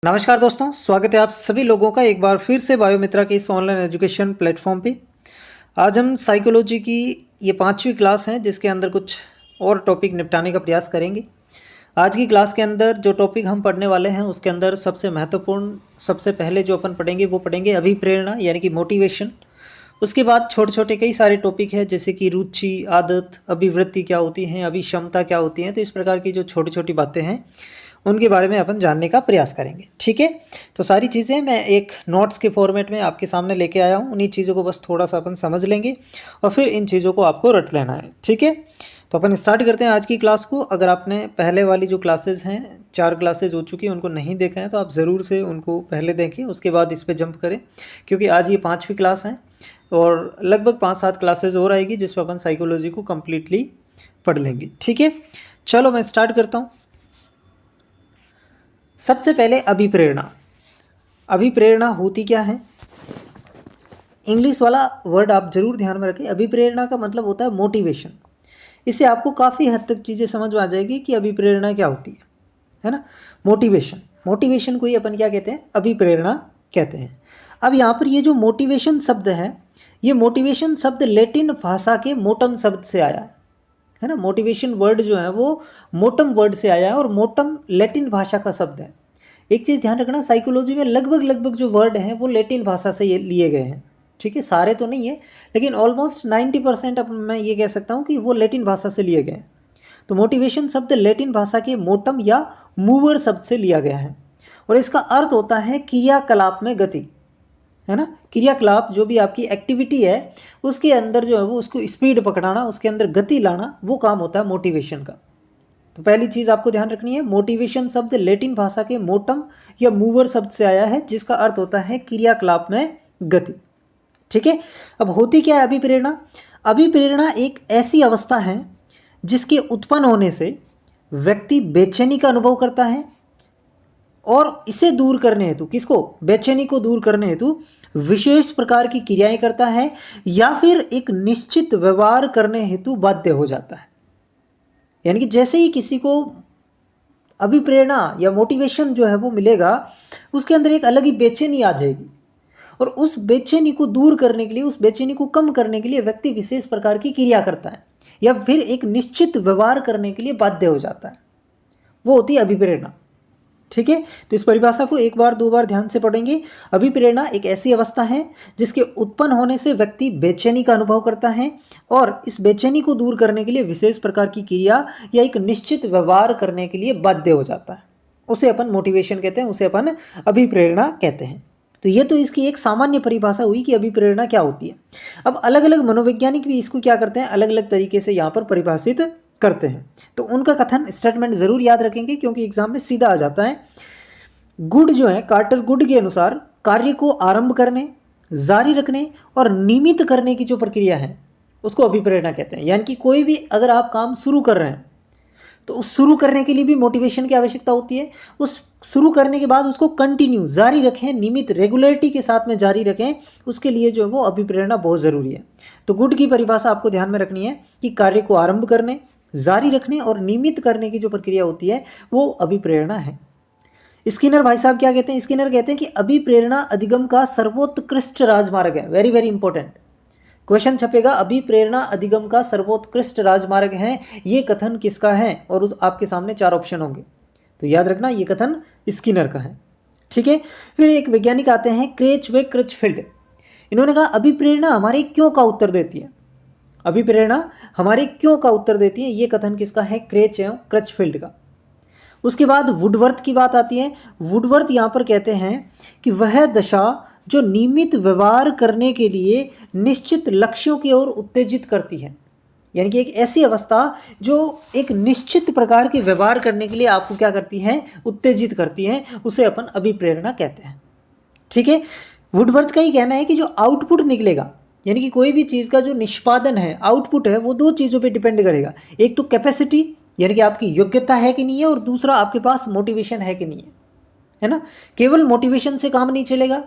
नमस्कार दोस्तों, स्वागत है आप सभी लोगों का एक बार फिर से बायोमित्रा के इस ऑनलाइन एजुकेशन प्लेटफॉर्म पे। आज हम साइकोलॉजी की ये 5वीं क्लास है जिसके अंदर कुछ और टॉपिक निपटाने का प्रयास करेंगे। आज की क्लास के अंदर जो टॉपिक हम पढ़ने वाले हैं उसके अंदर सबसे महत्वपूर्ण सबसे पहले जो अपन पढ़ेंगे वो पढ़ेंगे अभिप्रेरणा यानी कि मोटिवेशन। उसके बाद छोटे छोटे कई सारे टॉपिक है जैसे कि रुचि, आदत, अभिवृत्ति क्या होती हैं, अभिक्षमता क्या होती हैं। तो इस प्रकार की जो छोटी छोटी बातें हैं उनके बारे में अपन जानने का प्रयास करेंगे। ठीक है, तो सारी चीज़ें मैं एक नोट्स के फॉर्मेट में आपके सामने लेके आया हूँ। उन्हीं चीज़ों को बस थोड़ा सा अपन समझ लेंगे और फिर इन चीज़ों को आपको रट लेना है। ठीक है, तो अपन स्टार्ट करते हैं आज की क्लास को। अगर आपने पहले वाली जो क्लासेस हैं 4 क्लासेज हो चुकी हैं उनको नहीं देखा है तो आप ज़रूर से उनको पहले देखें, उसके बाद इस पर जंप करें, क्योंकि आज ये 5वीं क्लास है और लगभग 5-7 क्लासेज और आएगी जिस पर अपन साइकोलॉजी को कम्प्लीटली पढ़ लेंगे। ठीक है, चलो मैं स्टार्ट करता हूँ। सबसे पहले अभिप्रेरणा। अभिप्रेरणा होती क्या है? इंग्लिश वाला वर्ड आप जरूर ध्यान में रखें। अभिप्रेरणा का मतलब होता है मोटिवेशन। इससे आपको काफ़ी हद तक चीज़ें समझ में आ जाएगी कि अभिप्रेरणा क्या होती है ना। मोटिवेशन, मोटिवेशन को ही अपन क्या कहते हैं? अभिप्रेरणा कहते हैं। अब यहाँ पर ये जो मोटिवेशन शब्द है, ये मोटिवेशन शब्द लैटिन भाषा के मोटम शब्द से आया है ना। मोटिवेशन वर्ड जो है वो मोटम वर्ड से आया है और मोटम लैटिन भाषा का शब्द है। एक चीज़ ध्यान रखना, साइकोलॉजी में लगभग जो वर्ड हैं वो लैटिन भाषा से ये लिए गए हैं। ठीक है, सारे तो नहीं है लेकिन ऑलमोस्ट 90% अब मैं ये कह सकता हूँ कि वो लैटिन भाषा से लिए गए हैं। तो मोटिवेशन शब्द लैटिन भाषा के मोटम या मूवर शब्द से लिया गया है और इसका अर्थ होता है क्रियाकलाप में गति, है ना। क्रियाकलाप जो भी आपकी एक्टिविटी है उसके अंदर जो है वो उसको स्पीड पकड़ाना, उसके अंदर गति लाना, वो काम होता है मोटिवेशन का। तो पहली चीज़ आपको ध्यान रखनी है, मोटिवेशन शब्द लैटिन भाषा के मोटम या मूवर शब्द से आया है जिसका अर्थ होता है क्रियाकलाप में गति। ठीक है, अब होती क्या है अभिप्रेरणा? अभिप्रेरणा एक ऐसी अवस्था है जिसके उत्पन्न होने से व्यक्ति बेचैनी का अनुभव करता है और इसे दूर करने हेतु, किसको? बेचैनी को दूर करने हेतु विशेष प्रकार की क्रियाएं करता है या फिर एक निश्चित व्यवहार करने हेतु बाध्य हो जाता है। यानी कि जैसे ही किसी को अभिप्रेरणा या मोटिवेशन जो है वो मिलेगा, उसके अंदर एक अलग ही बेचैनी आ जाएगी और उस बेचैनी को दूर करने के लिए, उस बेचैनी को कम करने के लिए व्यक्ति विशेष प्रकार की क्रिया करता है या फिर एक निश्चित व्यवहार करने के लिए बाध्य हो जाता है। वो होती है अभिप्रेरणा। ठीक है, तो इस परिभाषा को एक बार 2 बार ध्यान से पढ़ेंगे। अभिप्रेरणा एक ऐसी अवस्था है जिसके उत्पन्न होने से व्यक्ति बेचैनी का अनुभव करता है और इस बेचैनी को दूर करने के लिए विशेष प्रकार की क्रिया या एक निश्चित व्यवहार करने के लिए बाध्य हो जाता है। उसे अपन मोटिवेशन कहते हैं, उसे अपन अभिप्रेरणा कहते हैं। तो ये तो इसकी एक सामान्य परिभाषा हुई कि अभिप्रेरणा क्या होती है। अब अलग अलग मनोवैज्ञानिक भी इसको क्या करते हैं, अलग अलग तरीके से यहाँ पर परिभाषित करते हैं। तो उनका कथन स्टेटमेंट जरूर याद रखेंगे क्योंकि एग्जाम में सीधा आ जाता है। गुड जो है, कार्टर गुड के अनुसार कार्य को आरंभ करने, जारी रखने और नियमित करने की जो प्रक्रिया है उसको अभिप्रेरणा कहते हैं। यानी कि कोई भी अगर आप काम शुरू कर रहे हैं तो उस शुरू करने के लिए भी मोटिवेशन की आवश्यकता होती है। उस शुरू करने के बाद उसको कंटिन्यू जारी रखें, नियमित रेगुलरिटी के साथ में जारी रखें, उसके लिए जो है वो अभिप्रेरणा बहुत ज़रूरी है। तो गुड की परिभाषा आपको ध्यान में रखनी है कि कार्य को आरंभ करने, जारी रखने और नियमित करने की जो प्रक्रिया होती है वो अभिप्रेरणा है। स्किनर भाई साहब क्या कहते हैं? स्किनर कहते हैं कि अभिप्रेरणा अधिगम का सर्वोत्कृष्ट राजमार्ग है। वेरी वेरी इंपॉर्टेंट क्वेश्चन छपेगा, अभिप्रेरणा अधिगम का सर्वोत्कृष्ट राजमार्ग है, ये कथन किसका है? और उस आपके सामने 4 ऑप्शन होंगे, तो याद रखना ये कथन स्किनर का है। ठीक है, फिर एक वैज्ञानिक आते हैं क्रेच व क्रचफील्ड। इन्होंने कहा अभिप्रेरणा हमारे क्यों का उत्तर देती है। अभिप्रेरणा हमारे क्यों का उत्तर देती है, ये कथन किसका है? क्रेच एवं क्रचफील्ड का। उसके बाद वुडवर्थ की बात आती है। वुडवर्थ यहाँ पर कहते हैं कि वह दशा जो नियमित व्यवहार करने के लिए निश्चित लक्ष्यों की ओर उत्तेजित करती है। यानी कि एक ऐसी अवस्था जो एक निश्चित प्रकार के व्यवहार करने के लिए आपको क्या करती है? उत्तेजित करती है, उसे अपन अभिप्रेरणा कहते हैं। ठीक है, वुडवर्थ का ही कहना है कि जो आउटपुट निकलेगा, यानी कि कोई भी चीज़ का जो निष्पादन है, आउटपुट है, वो 2 चीज़ों पे डिपेंड करेगा। एक तो कैपेसिटी यानी कि आपकी योग्यता है कि नहीं है, और दूसरा आपके पास मोटिवेशन है कि नहीं है ना। केवल मोटिवेशन से काम नहीं चलेगा,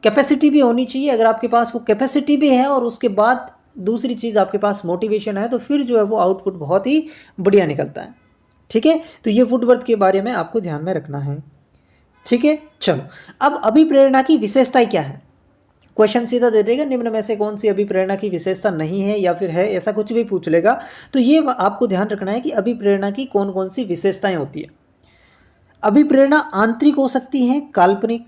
कैपेसिटी भी होनी चाहिए। अगर आपके पास वो कैपेसिटी भी है और उसके बाद दूसरी चीज़ आपके पास मोटिवेशन है, तो फिर जो है वो आउटपुट बहुत ही बढ़िया निकलता है। ठीक है, तो ये वुडवर्थ के बारे में आपको ध्यान में रखना है। ठीक है, चलो अब अभिप्रेरणा की विशेषताएं क्या है। क्वेश्चन सीधा दे देगा निम्न में से कौन सी अभिप्रेरणा की विशेषता नहीं है या फिर है, ऐसा कुछ भी पूछ लेगा। तो ये आपको ध्यान रखना है कि अभिप्रेरणा की कौन कौन सी विशेषताएं होती है। अभिप्रेरणा आंतरिक हो सकती है, काल्पनिक,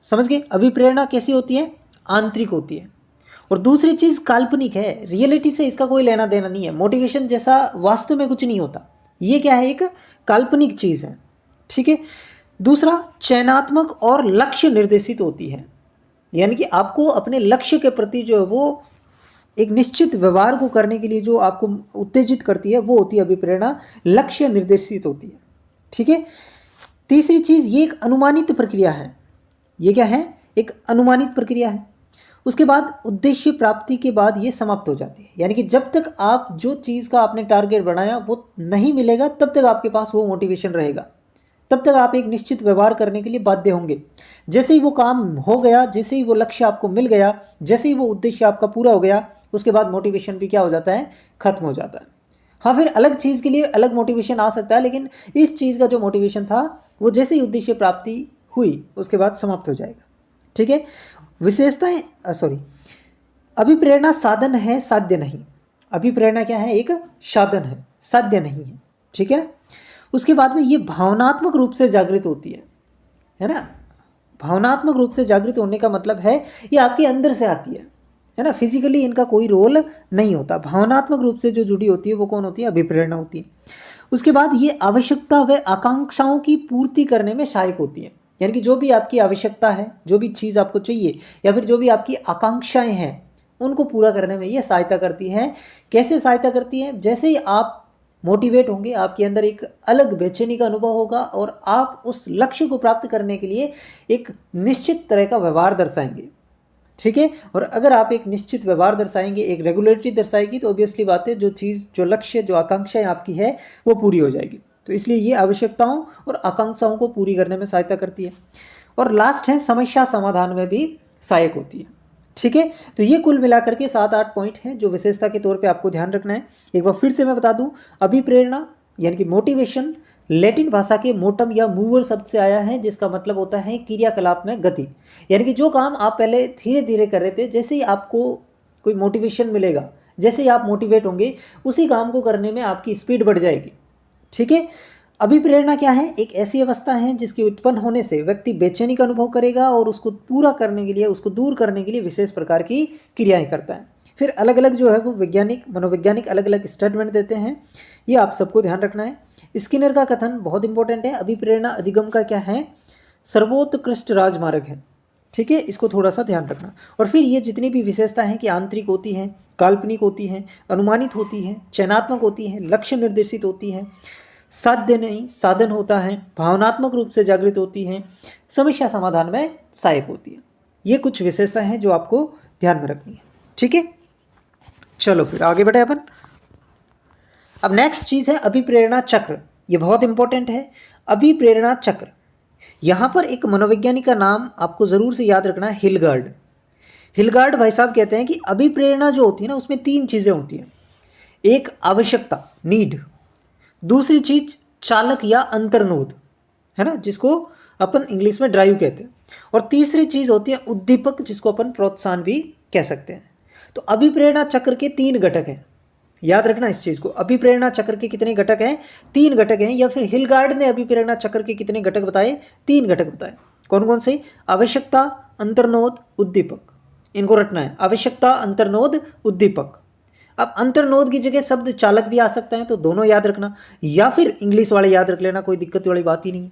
समझ गए। अभिप्रेरणा कैसी होती है, आंतरिक होती है। और दूसरी चीज काल्पनिक है, रियलिटी से इसका कोई लेना देना नहीं है। मोटिवेशन जैसा वास्तव में कुछ नहीं होता, ये क्या है, एक काल्पनिक चीज है, ठीक है। दूसरा चयनात्मक और लक्ष्य निर्देशित होती है, यानी कि आपको अपने लक्ष्य के प्रति जो है वो एक निश्चित व्यवहार को करने के लिए जो आपको उत्तेजित करती है वो होती है अभिप्रेरणा, लक्ष्य निर्देशित होती है, ठीक है। तीसरी चीज, ये एक अनुमानित प्रक्रिया है। ये क्या है, एक अनुमानित प्रक्रिया है। उसके बाद उद्देश्य प्राप्ति के बाद ये समाप्त हो जाती है, यानी कि जब तक आप जो चीज़ का आपने टारगेट बनाया वो नहीं मिलेगा तब तक आपके पास वो मोटिवेशन रहेगा, तब तक आप एक निश्चित व्यवहार करने के लिए बाध्य होंगे। जैसे ही वो काम हो गया, जैसे ही वो लक्ष्य आपको मिल गया, जैसे ही वो उद्देश्य आपका पूरा हो गया, उसके बाद मोटिवेशन भी क्या हो जाता है, खत्म हो जाता है। हाँ, फिर अलग चीज़ के लिए अलग मोटिवेशन आ सकता है, लेकिन इस चीज़ का जो मोटिवेशन था वो जैसे ही उद्देश्य प्राप्ति हुई उसके बाद समाप्त हो जाएगा, ठीक है। विशेषताएं, अभिप्रेरणा साधन है, साध्य नहीं। अभिप्रेरणा क्या है, एक साधन है, साध्य नहीं है, ठीक है ना। उसके बाद में ये भावनात्मक रूप से जागृत होती है ना। भावनात्मक रूप से जागृत होने का मतलब है ये आपके अंदर से आती है ना। फिजिकली इनका कोई रोल नहीं होता, भावनात्मक रूप से जो जुड़ी होती है वो कौन होती है, अभिप्रेरणा होती है। उसके बाद ये आवश्यकता व आकांक्षाओं की पूर्ति करने में सहायक होती है, यानी कि जो भी आपकी आवश्यकता है, जो भी चीज़ आपको चाहिए या फिर जो भी आपकी आकांक्षाएं हैं उनको पूरा करने में ये सहायता करती है। कैसे सहायता करती है, जैसे ही आप मोटिवेट होंगे आपके अंदर एक अलग बेचैनी का अनुभव होगा और आप उस लक्ष्य को प्राप्त करने के लिए एक निश्चित तरह का व्यवहार दर्शाएंगे, ठीक है। और अगर आप एक निश्चित व्यवहार दर्शाएंगे, एक रेगुलेटरी दर्शाएगी, तो ऑब्वियसली बात है जो चीज़, जो लक्ष्य, जो आकांक्षाएं आपकी है वो पूरी हो जाएगी। तो इसलिए ये आवश्यकताओं और आकांक्षाओं को पूरी करने में सहायता करती है। और लास्ट है समस्या समाधान में भी सहायक होती है, ठीक है। तो ये कुल मिलाकर के 7-8 पॉइंट हैं जो विशेषता के तौर पे आपको ध्यान रखना है। एक बार फिर से मैं बता दूं, अभिप्रेरणा यानी कि मोटिवेशन लैटिन भाषा के मोटम या मूवर शब्द से आया है, जिसका मतलब होता है क्रियाकलाप में गति। यानी कि जो काम आप पहले धीरे धीरे कर रहे थे, जैसे ही आपको कोई मोटिवेशन मिलेगा, जैसे ही आप मोटिवेट होंगे, उसी काम को करने में आपकी स्पीड बढ़ जाएगी, ठीक है। अभिप्रेरणा क्या है, एक ऐसी अवस्था है जिसके उत्पन्न होने से व्यक्ति बेचैनी का अनुभव करेगा और उसको पूरा करने के लिए, उसको दूर करने के लिए विशेष प्रकार की क्रियाएं करता है। फिर अलग अलग जो है वो वैज्ञानिक, मनोवैज्ञानिक अलग अलग स्टेटमेंट देते हैं, ये आप सबको ध्यान रखना है। स्किनर का कथन बहुत इंपॉर्टेंट है, अभिप्रेरणा अधिगम का क्या है, सर्वोत्कृष्ट राजमार्ग है, ठीक है। इसको थोड़ा सा ध्यान रखना। और फिर ये जितनी भी विशेषता हैं कि आंतरिक होती हैं, काल्पनिक होती हैं, अनुमानित होती हैं, चयनात्मक होती हैं, लक्ष्य निर्देशित होती हैं, साध्य नहीं साधन होता है, भावनात्मक रूप से जागृत होती हैं, समस्या समाधान में सहायक होती है। ये कुछ विशेषता हैं जो आपको ध्यान में रखनी है, ठीक है। चलो फिर आगे बढ़े अपन। अब नेक्स्ट चीज़ है अभिप्रेरणा चक्र, ये बहुत इंपॉर्टेंट है। अभिप्रेरणा चक्र, यहाँ पर एक मनोवैज्ञानिक का नाम आपको ज़रूर से याद रखना है, हिलगार्ड। हिलगार्ड भाई साहब कहते हैं कि अभिप्रेरणा जो होती है ना, उसमें 3 चीज़ें होती हैं। एक आवश्यकता, नीड, दूसरी चीज चालक या अंतर्नोद, है ना, जिसको अपन इंग्लिश में ड्राइव कहते हैं, और तीसरी चीज होती है उद्दीपक, जिसको अपन प्रोत्साहन भी कह सकते हैं। तो अभिप्रेरणा चक्र के 3 घटक हैं, याद रखना इस चीज को। अभिप्रेरणा चक्र के कितने घटक हैं, 3 घटक हैं। या फिर हिलगार्ड ने अभिप्रेरणा चक्र के कितने घटक बताए, 3 घटक बताए। कौन कौन से, आवश्यकता, अंतर्नोद, उद्दीपक, इनको रटना है, आवश्यकता, अंतर्नोद, उद्दीपक। अब अंतर्नोद की जगह शब्द चालक भी आ सकता है, तो दोनों याद रखना, या फिर इंग्लिश वाले याद रख लेना, कोई दिक्कत वाली बात ही नहीं।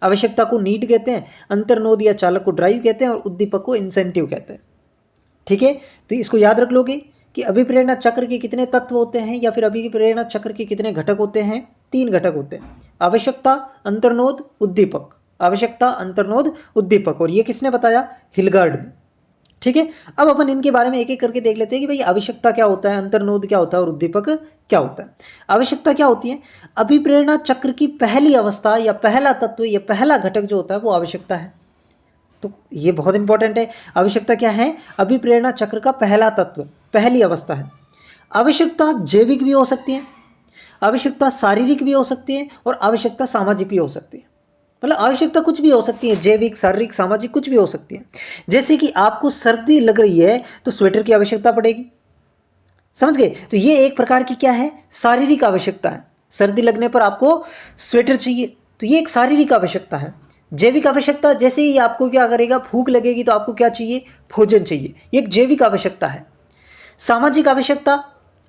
आवश्यकता को नीड कहते हैं, अंतर्नोद या चालक को ड्राइव कहते हैं, और उद्दीपक को इंसेंटिव कहते हैं, ठीक है। तो इसको याद रख लोगे कि अभिप्रेरणा चक्र के कितने तत्व होते हैं, या फिर अभिप्रेरणा चक्र के कितने घटक होते हैं, 3 घटक होते हैं, आवश्यकता, अंतर्नोद, उद्दीपक। आवश्यकता, अंतर्नोद, उद्दीपक, और ये किसने बताया, हिलगार्ड ने, ठीक है। अब अपन इनके बारे में एक एक करके देख लेते हैं कि भाई आवश्यकता क्या होता है, अंतर्नोद क्या होता है और उद्दीपक क्या होता है। आवश्यकता क्या होती है, अभिप्रेरणा चक्र की पहली अवस्था या पहला तत्व या पहला घटक जो होता है वो आवश्यकता है। तो ये बहुत इंपॉर्टेंट है। आवश्यकता क्या है, अभिप्रेरणा चक्र का पहला तत्व, पहली अवस्था है। आवश्यकता जैविक भी हो सकती है, आवश्यकता शारीरिक भी हो सकती है, और आवश्यकता सामाजिक भी हो सकती है। मतलब आवश्यकता कुछ भी हो सकती है, जैविक, शारीरिक, सामाजिक, कुछ भी हो सकती है। जैसे कि आपको सर्दी लग रही है तो स्वेटर की आवश्यकता पड़ेगी, समझ गए? तो ये एक प्रकार की क्या है, शारीरिक आवश्यकता है। सर्दी लगने पर आपको स्वेटर चाहिए, तो ये एक शारीरिक आवश्यकता है। जैविक आवश्यकता, जैसे ही आपको क्या करेगा, भूख लगेगी तो आपको क्या चाहिए, भोजन चाहिए, ये एक जैविक आवश्यकता है। सामाजिक आवश्यकता,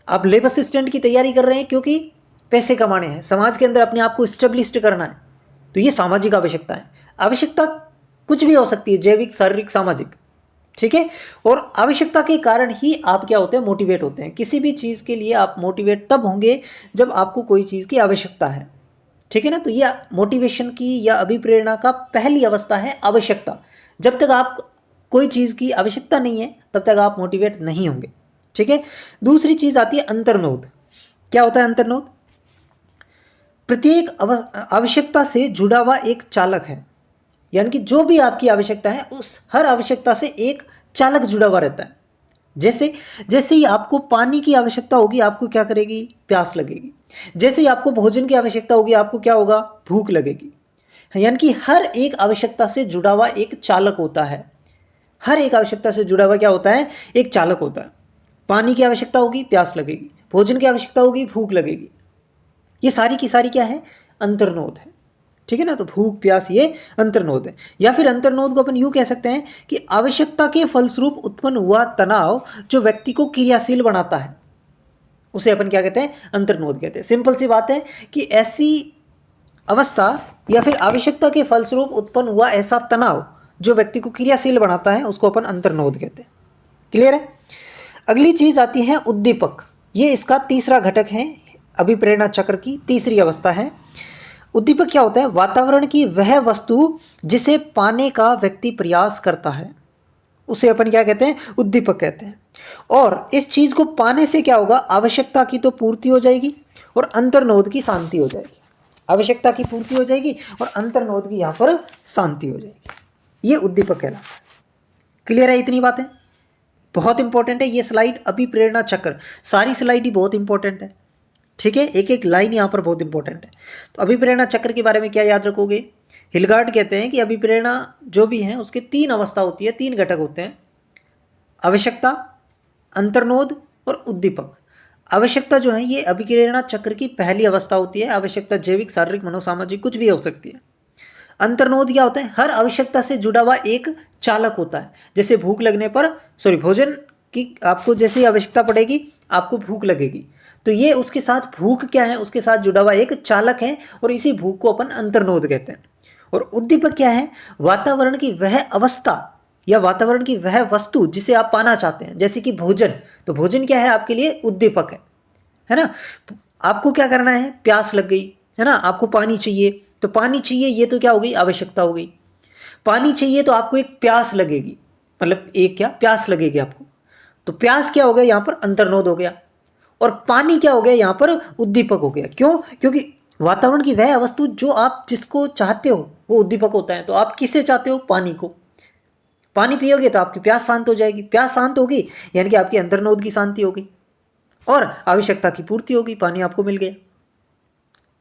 आप लेबर असिस्टेंट की तैयारी कर रहे हैं क्योंकि पैसे कमाने हैं, समाज के अंदर अपने आप को स्टेब्लिश करना है, तो ये सामाजिक आवश्यकता है। आवश्यकता कुछ भी हो सकती है, जैविक, शारीरिक, सामाजिक, ठीक है। और आवश्यकता के कारण ही आप क्या होते हैं, मोटिवेट होते हैं। किसी भी चीज़ के लिए आप मोटिवेट तब होंगे जब आपको कोई चीज़ की आवश्यकता है, ठीक है ना। तो ये मोटिवेशन की या अभिप्रेरणा का पहली अवस्था है आवश्यकता। जब तक आप कोई चीज़ की आवश्यकता नहीं है तब तक आप मोटिवेट नहीं होंगे, ठीक है। दूसरी चीज़ आती है अंतर्नोद। क्या होता है अंतर्नोद? प्रत्येक आवश्यकता से जुड़ा हुआ एक चालक है, यानी कि जो भी आपकी आवश्यकता है उस हर आवश्यकता से एक चालक जुड़ा हुआ रहता है। जैसे जैसे ही आपको पानी की आवश्यकता होगी आपको क्या करेगी, प्यास लगेगी। जैसे ही आपको भोजन की आवश्यकता होगी आपको क्या होगा, भूख लगेगी। यानी कि हर एक आवश्यकता से जुड़ा हुआ एक चालक होता है। हर एक आवश्यकता से जुड़ा हुआ क्या होता है, एक चालक होता है। पानी की आवश्यकता होगी, प्यास लगेगी। भोजन की आवश्यकता होगी, भूख लगेगी। ये सारी की सारी क्या है, अंतर्नोद है, ठीक है ना। तो भूख, प्यास, ये अंतर्नोद है। या फिर अंतर्नोद को अपन यूँ कह सकते हैं कि आवश्यकता के फलस्वरूप उत्पन्न हुआ तनाव जो व्यक्ति को क्रियाशील बनाता है, उसे अपन क्या कहते हैं, अंतर्नोद कहते हैं। सिंपल सी बात है कि ऐसी अवस्था या फिर आवश्यकता के फलस्वरूप उत्पन्न हुआ ऐसा तनाव जो व्यक्ति को क्रियाशील बनाता है उसको अपन अंतर्नोद कहते हैं। क्लियर है? अगली चीज आती है उद्दीपक। ये इसका तीसरा घटक है, अभिप्रेरणा चक्र की तीसरी अवस्था है। उद्दीपक क्या होता है, वातावरण की वह वस्तु जिसे पाने का व्यक्ति प्रयास करता है उसे अपन क्या कहते हैं, उद्दीपक कहते हैं। और इस चीज को पाने से क्या होगा, आवश्यकता की तो पूर्ति हो जाएगी और अंतर्नोद की शांति हो जाएगी। आवश्यकता की पूर्ति हो जाएगी और अंतर्नोद की यहाँ पर शांति हो जाएगी। ये उद्दीपक कहलाता है। क्लियर है? इतनी बातें बहुत इंपॉर्टेंट है ये स्लाइड, अभिप्रेरणा चक्र। सारी स्लाइड ही बहुत इंपॉर्टेंट है, ठीक है। एक एक लाइन यहाँ पर बहुत इंपॉर्टेंट है। तो अभिप्रेरणा चक्र के बारे में क्या याद रखोगे, हिलगार्ड कहते हैं कि अभिप्रेरणा जो भी है उसके तीन अवस्था होती है, तीन घटक होते हैं, आवश्यकता, अंतर्नोद और उद्दीपक। आवश्यकता जो है ये अभिप्रेरणा चक्र की पहली अवस्था होती है। आवश्यकता जैविक, शारीरिक, मनोसामाजिक कुछ भी हो सकती है। अंतर्नोद क्या होता है, हर आवश्यकता से जुड़ा हुआ एक चालक होता है। जैसे भूख लगने पर, भोजन की आपको जैसे ही आवश्यकता पड़ेगी आपको भूख लगेगी, तो ये उसके साथ भूख क्या है, उसके साथ जुड़ा हुआ एक चालक है और इसी भूख को अपन अंतर्नोद कहते हैं। और उद्दीपक क्या है, वातावरण की वह अवस्था या वातावरण की वह वस्तु जिसे आप पाना चाहते हैं, जैसे कि भोजन। तो भोजन क्या है आपके लिए, उद्दीपक है ना। आपको क्या करना है, प्यास लग गई है ना, आपको पानी चाहिए, तो पानी चाहिए ये तो क्या हो गई, आवश्यकता हो गई। पानी चाहिए तो आपको एक प्यास लगेगी, मतलब एक क्या, प्यास लगेगी आपको, तो प्यास क्या हो गया यहाँ पर, अंतर्नोद हो गया। और पानी क्या हो गया यहाँ पर, उद्दीपक हो गया। क्यों? क्योंकि वातावरण की वह वस्तु जो आप जिसको चाहते हो वो उद्दीपक होता है। तो आप किसे चाहते हो, पानी को। पानी पियोगे तो आपकी प्यास शांत हो जाएगी, प्यास शांत होगी यानी कि आपकी अंतर्नोद की शांति होगी और आवश्यकता की पूर्ति होगी, पानी आपको मिल गया,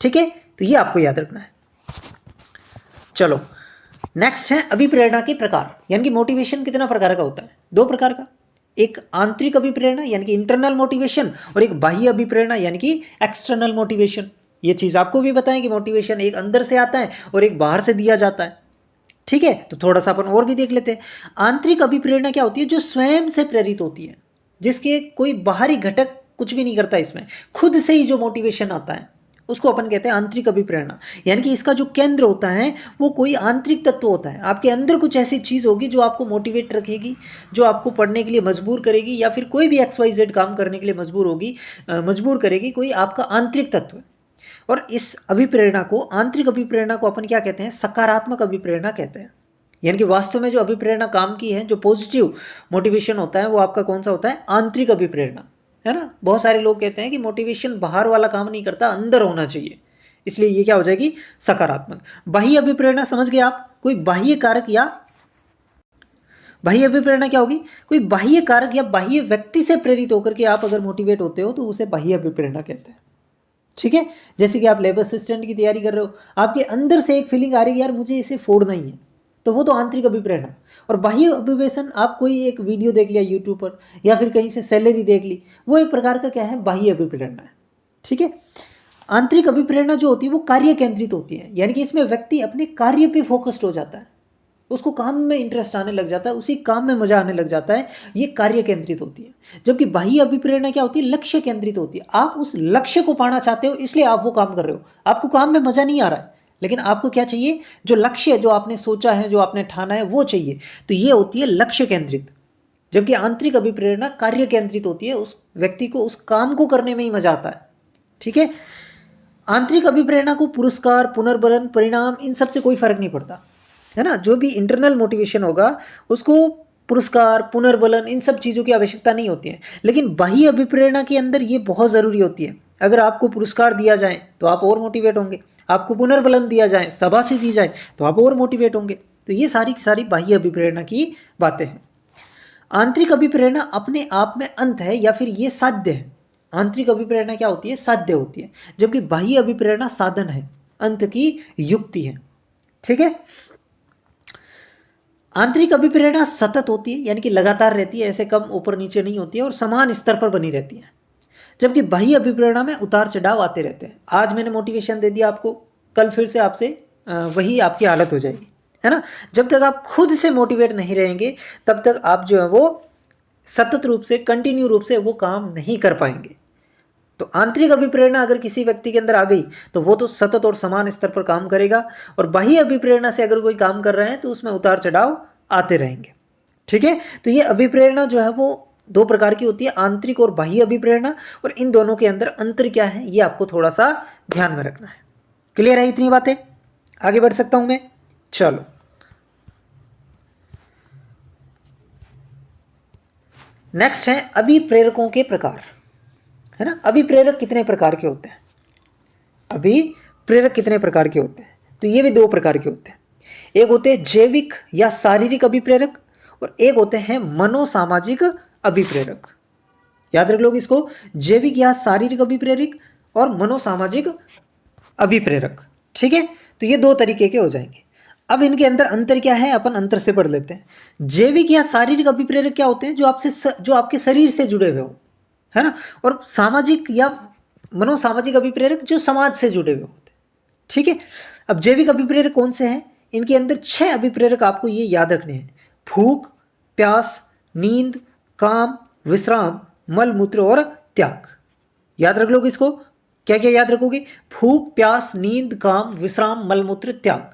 ठीक है। तो ये आपको याद रखना है। चलो नेक्स्ट है अभिप्रेरणा के प्रकार, यानी कि मोटिवेशन कितना प्रकार का होता है, दो प्रकार का। एक आंतरिक अभिप्रेरणा यानी कि इंटरनल मोटिवेशन, और एक बाह्य अभिप्रेरणा यानी कि एक्सटर्नल मोटिवेशन। ये चीज़ आपको भी बताएं कि मोटिवेशन एक अंदर से आता है और एक बाहर से दिया जाता है, ठीक है। तो थोड़ा सा अपन और भी देख लेते हैं। आंतरिक अभिप्रेरणा क्या होती है, जो स्वयं से प्रेरित होती है, जिसके कोई बाहरी घटक कुछ भी नहीं करता, इसमें खुद से ही जो मोटिवेशन आता है उसको अपन कहते हैं आंतरिक अभिप्रेरणा। यानी कि इसका जो केंद्र होता है वो कोई आंतरिक तत्व होता है, आपके अंदर कुछ ऐसी चीज़ होगी जो आपको मोटिवेट रखेगी, जो आपको पढ़ने के लिए मजबूर करेगी, या फिर कोई भी XYZ काम करने के लिए मजबूर करेगी, कोई आपका आंतरिक तत्व। और इस अभिप्रेरणा को, आंतरिक अभिप्रेरणा को अपन क्या कहते हैं, सकारात्मक अभिप्रेरणा कहते हैं। यानी कि वास्तव में जो अभिप्रेरणा काम की है, जो पॉजिटिव मोटिवेशन होता है वो आपका कौन सा होता है, आंतरिक अभिप्रेरणा, है ना। बहुत सारे लोग कहते हैं कि मोटिवेशन बाहर वाला काम नहीं करता, अंदर होना चाहिए, इसलिए ये क्या हो जाएगी, सकारात्मक। बाह्य अभिप्रेरणा समझ गए आप, कोई बाह्य कारक या बाह्य अभिप्रेरणा क्या होगी, कोई बाह्य कारक या बाह्य व्यक्ति से प्रेरित होकर के आप अगर मोटिवेट होते हो तो उसे बाह्य अभिप्रेरणा कहते हैं, ठीक है, जैसे कि आप लेबर असिस्टेंट की तैयारी कर रहे हो, आपके अंदर से एक फीलिंग आ रही है यार मुझे इसे फोड़ना ही है, तो वो तो आंतरिक अभिप्रेरणा। और बाह्य अभिवेशन, आप कोई एक वीडियो देख लिया यूट्यूब पर या फिर कहीं से सैलरी देख ली, वो एक प्रकार का क्या है, बाह्य अभिप्रेरणा है। ठीक है, आंतरिक अभिप्रेरणा जो होती है वो कार्य केंद्रित होती है, यानी कि इसमें व्यक्ति अपने कार्य पे फोकस्ड हो जाता है, उसको काम में इंटरेस्ट आने लग जाता है, उसी काम में मजा आने लग जाता है, ये कार्य केंद्रित होती है। जबकि बाह्य अभिप्रेरणा क्या होती है, लक्ष्य केंद्रित होती है, आप उस लक्ष्य को पाना चाहते हो इसलिए आप वो काम कर रहे हो, आपको काम में मजा नहीं आ रहा है, लेकिन आपको क्या चाहिए, जो लक्ष्य जो आपने सोचा है, जो आपने ठाना है वो चाहिए, तो ये होती है लक्ष्य केंद्रित। जबकि आंतरिक अभिप्रेरणा कार्य केंद्रित होती है, उस व्यक्ति को उस काम को करने में ही मजा आता है। ठीक है, आंतरिक अभिप्रेरणा को पुरस्कार, पुनर्बलन, परिणाम, इन सब से कोई फर्क नहीं पड़ता, है ना। जो भी इंटरनल मोटिवेशन होगा उसको पुरस्कार, पुनर्बलन, इन सब चीज़ों की आवश्यकता नहीं होती है। लेकिन बाह्य अभिप्रेरणा के अंदर ये बहुत ज़रूरी होती है। अगर आपको पुरस्कार दिया जाए तो आप और मोटिवेट होंगे, आपको पुनर्बलन दिया जाए, शाबाशी दी जाए तो आप और मोटिवेट होंगे। तो ये सारी की सारी बाह्य अभिप्रेरणा की बातें हैं। आंतरिक अभिप्रेरणा अपने आप में अंत है या फिर ये साध्य है। आंतरिक अभिप्रेरणा क्या होती है, साध्य होती है, जबकि बाह्य अभिप्रेरणा साधन है, अंत की युक्ति है। ठीक है, आंतरिक अभिप्रेरणा सतत होती है, यानी कि लगातार रहती है, ऐसे कम ऊपर नीचे नहीं होती है और समान स्तर पर बनी रहती है। जबकि बाह्य अभिप्रेरणा में उतार चढ़ाव आते रहते हैं। आज मैंने मोटिवेशन दे दिया आपको, कल फिर से आपसे वही आपकी हालत हो जाएगी, है ना। जब तक आप खुद से मोटिवेट नहीं रहेंगे तब तक आप जो है वो सतत रूप से, कंटिन्यू रूप से वो काम नहीं कर पाएंगे। तो आंतरिक अभिप्रेरणा अगर किसी व्यक्ति के अंदर आ गई तो वो तो सतत और समान स्तर पर काम करेगा, और बाह्य अभिप्रेरणा से अगर कोई काम कर रहे हैं तो उसमें उतार चढ़ाव आते रहेंगे। ठीक है, तो ये अभिप्रेरणा जो है वो दो प्रकार की होती है, आंतरिक और बाह्य अभिप्रेरणा, और इन दोनों के अंदर अंतर क्या है ये आपको थोड़ा सा ध्यान में रखना है। क्लियर है इतनी बातें? आगे बढ़ सकता हूं मैं? चलो, नेक्स्ट है अभिप्रेरकों के प्रकार, है ना। अभिप्रेरक कितने प्रकार के होते हैं? अभिप्रेरक कितने प्रकार के होते हैं? तो ये भी दो प्रकार के होते हैं। एक होते हैं जैविक या शारीरिक अभिप्रेरक, और एक होते हैं मनोसामाजिक अभिप्रेरक। याद रख लो इसको, जैविक या शारीरिक अभिप्रेरक और मनोसामाजिक अभिप्रेरक। ठीक है, तो ये दो तरीके के हो जाएंगे। अब इनके अंदर अंतर क्या है, अपन अंतर से पढ़ लेते हैं। जैविक या शारीरिक अभिप्रेरक क्या होते हैं, जो आपके शरीर से जुड़े हुए हो, है ना। और सामाजिक या मनोसामाजिक अभिप्रेरक जो समाज से जुड़े हुए होते हैं। ठीक है, अब जैविक अभिप्रेरक कौन से हैं? इनके अंदर 6 अभिप्रेरक आपको ये याद रखने हैं: भूख, प्यास, नींद, काम, विश्राम, मल मूत्र और त्याग। याद रख लोगे इसको, क्या क्या याद रखोगे? भूख, प्यास, नींद, काम, विश्राम, मल मूत्र, त्याग।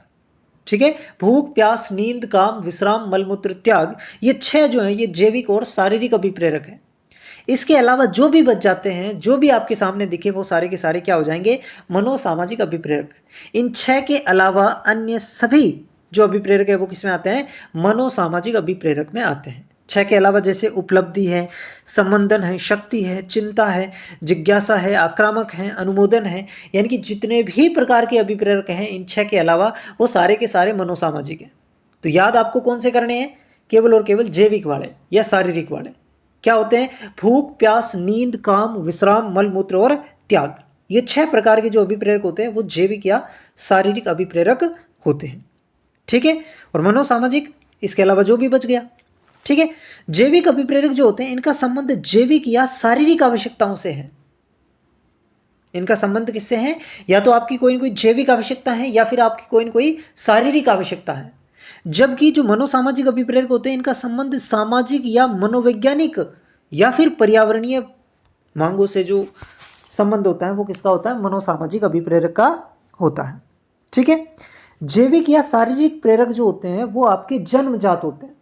ठीक है, भूख, प्यास, नींद, काम, विश्राम, मल मूत्र, त्याग, ये 6 जो है ये जैविक और शारीरिक अभिप्रेरक है। इसके अलावा जो भी बच जाते हैं, जो भी आपके सामने दिखे, वो सारे के सारे क्या हो जाएंगे? मनोसामाजिक अभिप्रेरक। इन 6 के अलावा अन्य सभी जो अभिप्रेरक है वो किस में आते हैं? मनोसामाजिक अभिप्रेरक में आते हैं। 6 के अलावा जैसे उपलब्धि है, संबंधन है, शक्ति है, चिंता है, जिज्ञासा है, आक्रामक है, अनुमोदन है, यानी कि जितने भी प्रकार के अभिप्रेरक हैं इन 6 के अलावा वो सारे के सारे मनोसामाजिक हैं। तो याद आपको कौन से करने हैं? केवल और केवल जैविक वाले या शारीरिक वाले। क्या होते हैं? भूख, प्यास, नींद, काम, विश्राम, मल मूत्र और त्याग। ये 6 प्रकार के जो अभिप्रेरक होते हैं वो जैविक या शारीरिक अभिप्रेरक होते हैं। ठीक है, और मनोसामाजिक इसके अलावा जो भी बच गया। ठीक है, जैविक अभिप्रेरक जो होते हैं इनका संबंध जैविक या शारीरिक आवश्यकताओं से है। इनका संबंध किससे है? या तो आपकी कोई न कोई जैविक आवश्यकता है या फिर आपकी कोई न कोई शारीरिक आवश्यकता है। जबकि जो मनोसामाजिक अभिप्रेरक होते हैं इनका संबंध सामाजिक या मनोवैज्ञानिक या फिर पर्यावरणीय मांगों से जो संबंध होता है वो किसका होता है? मनोसामाजिक अभिप्रेरक का होता है। ठीक है, जैविक या शारीरिक प्रेरक जो होते हैं वो आपके जन्मजात होते हैं,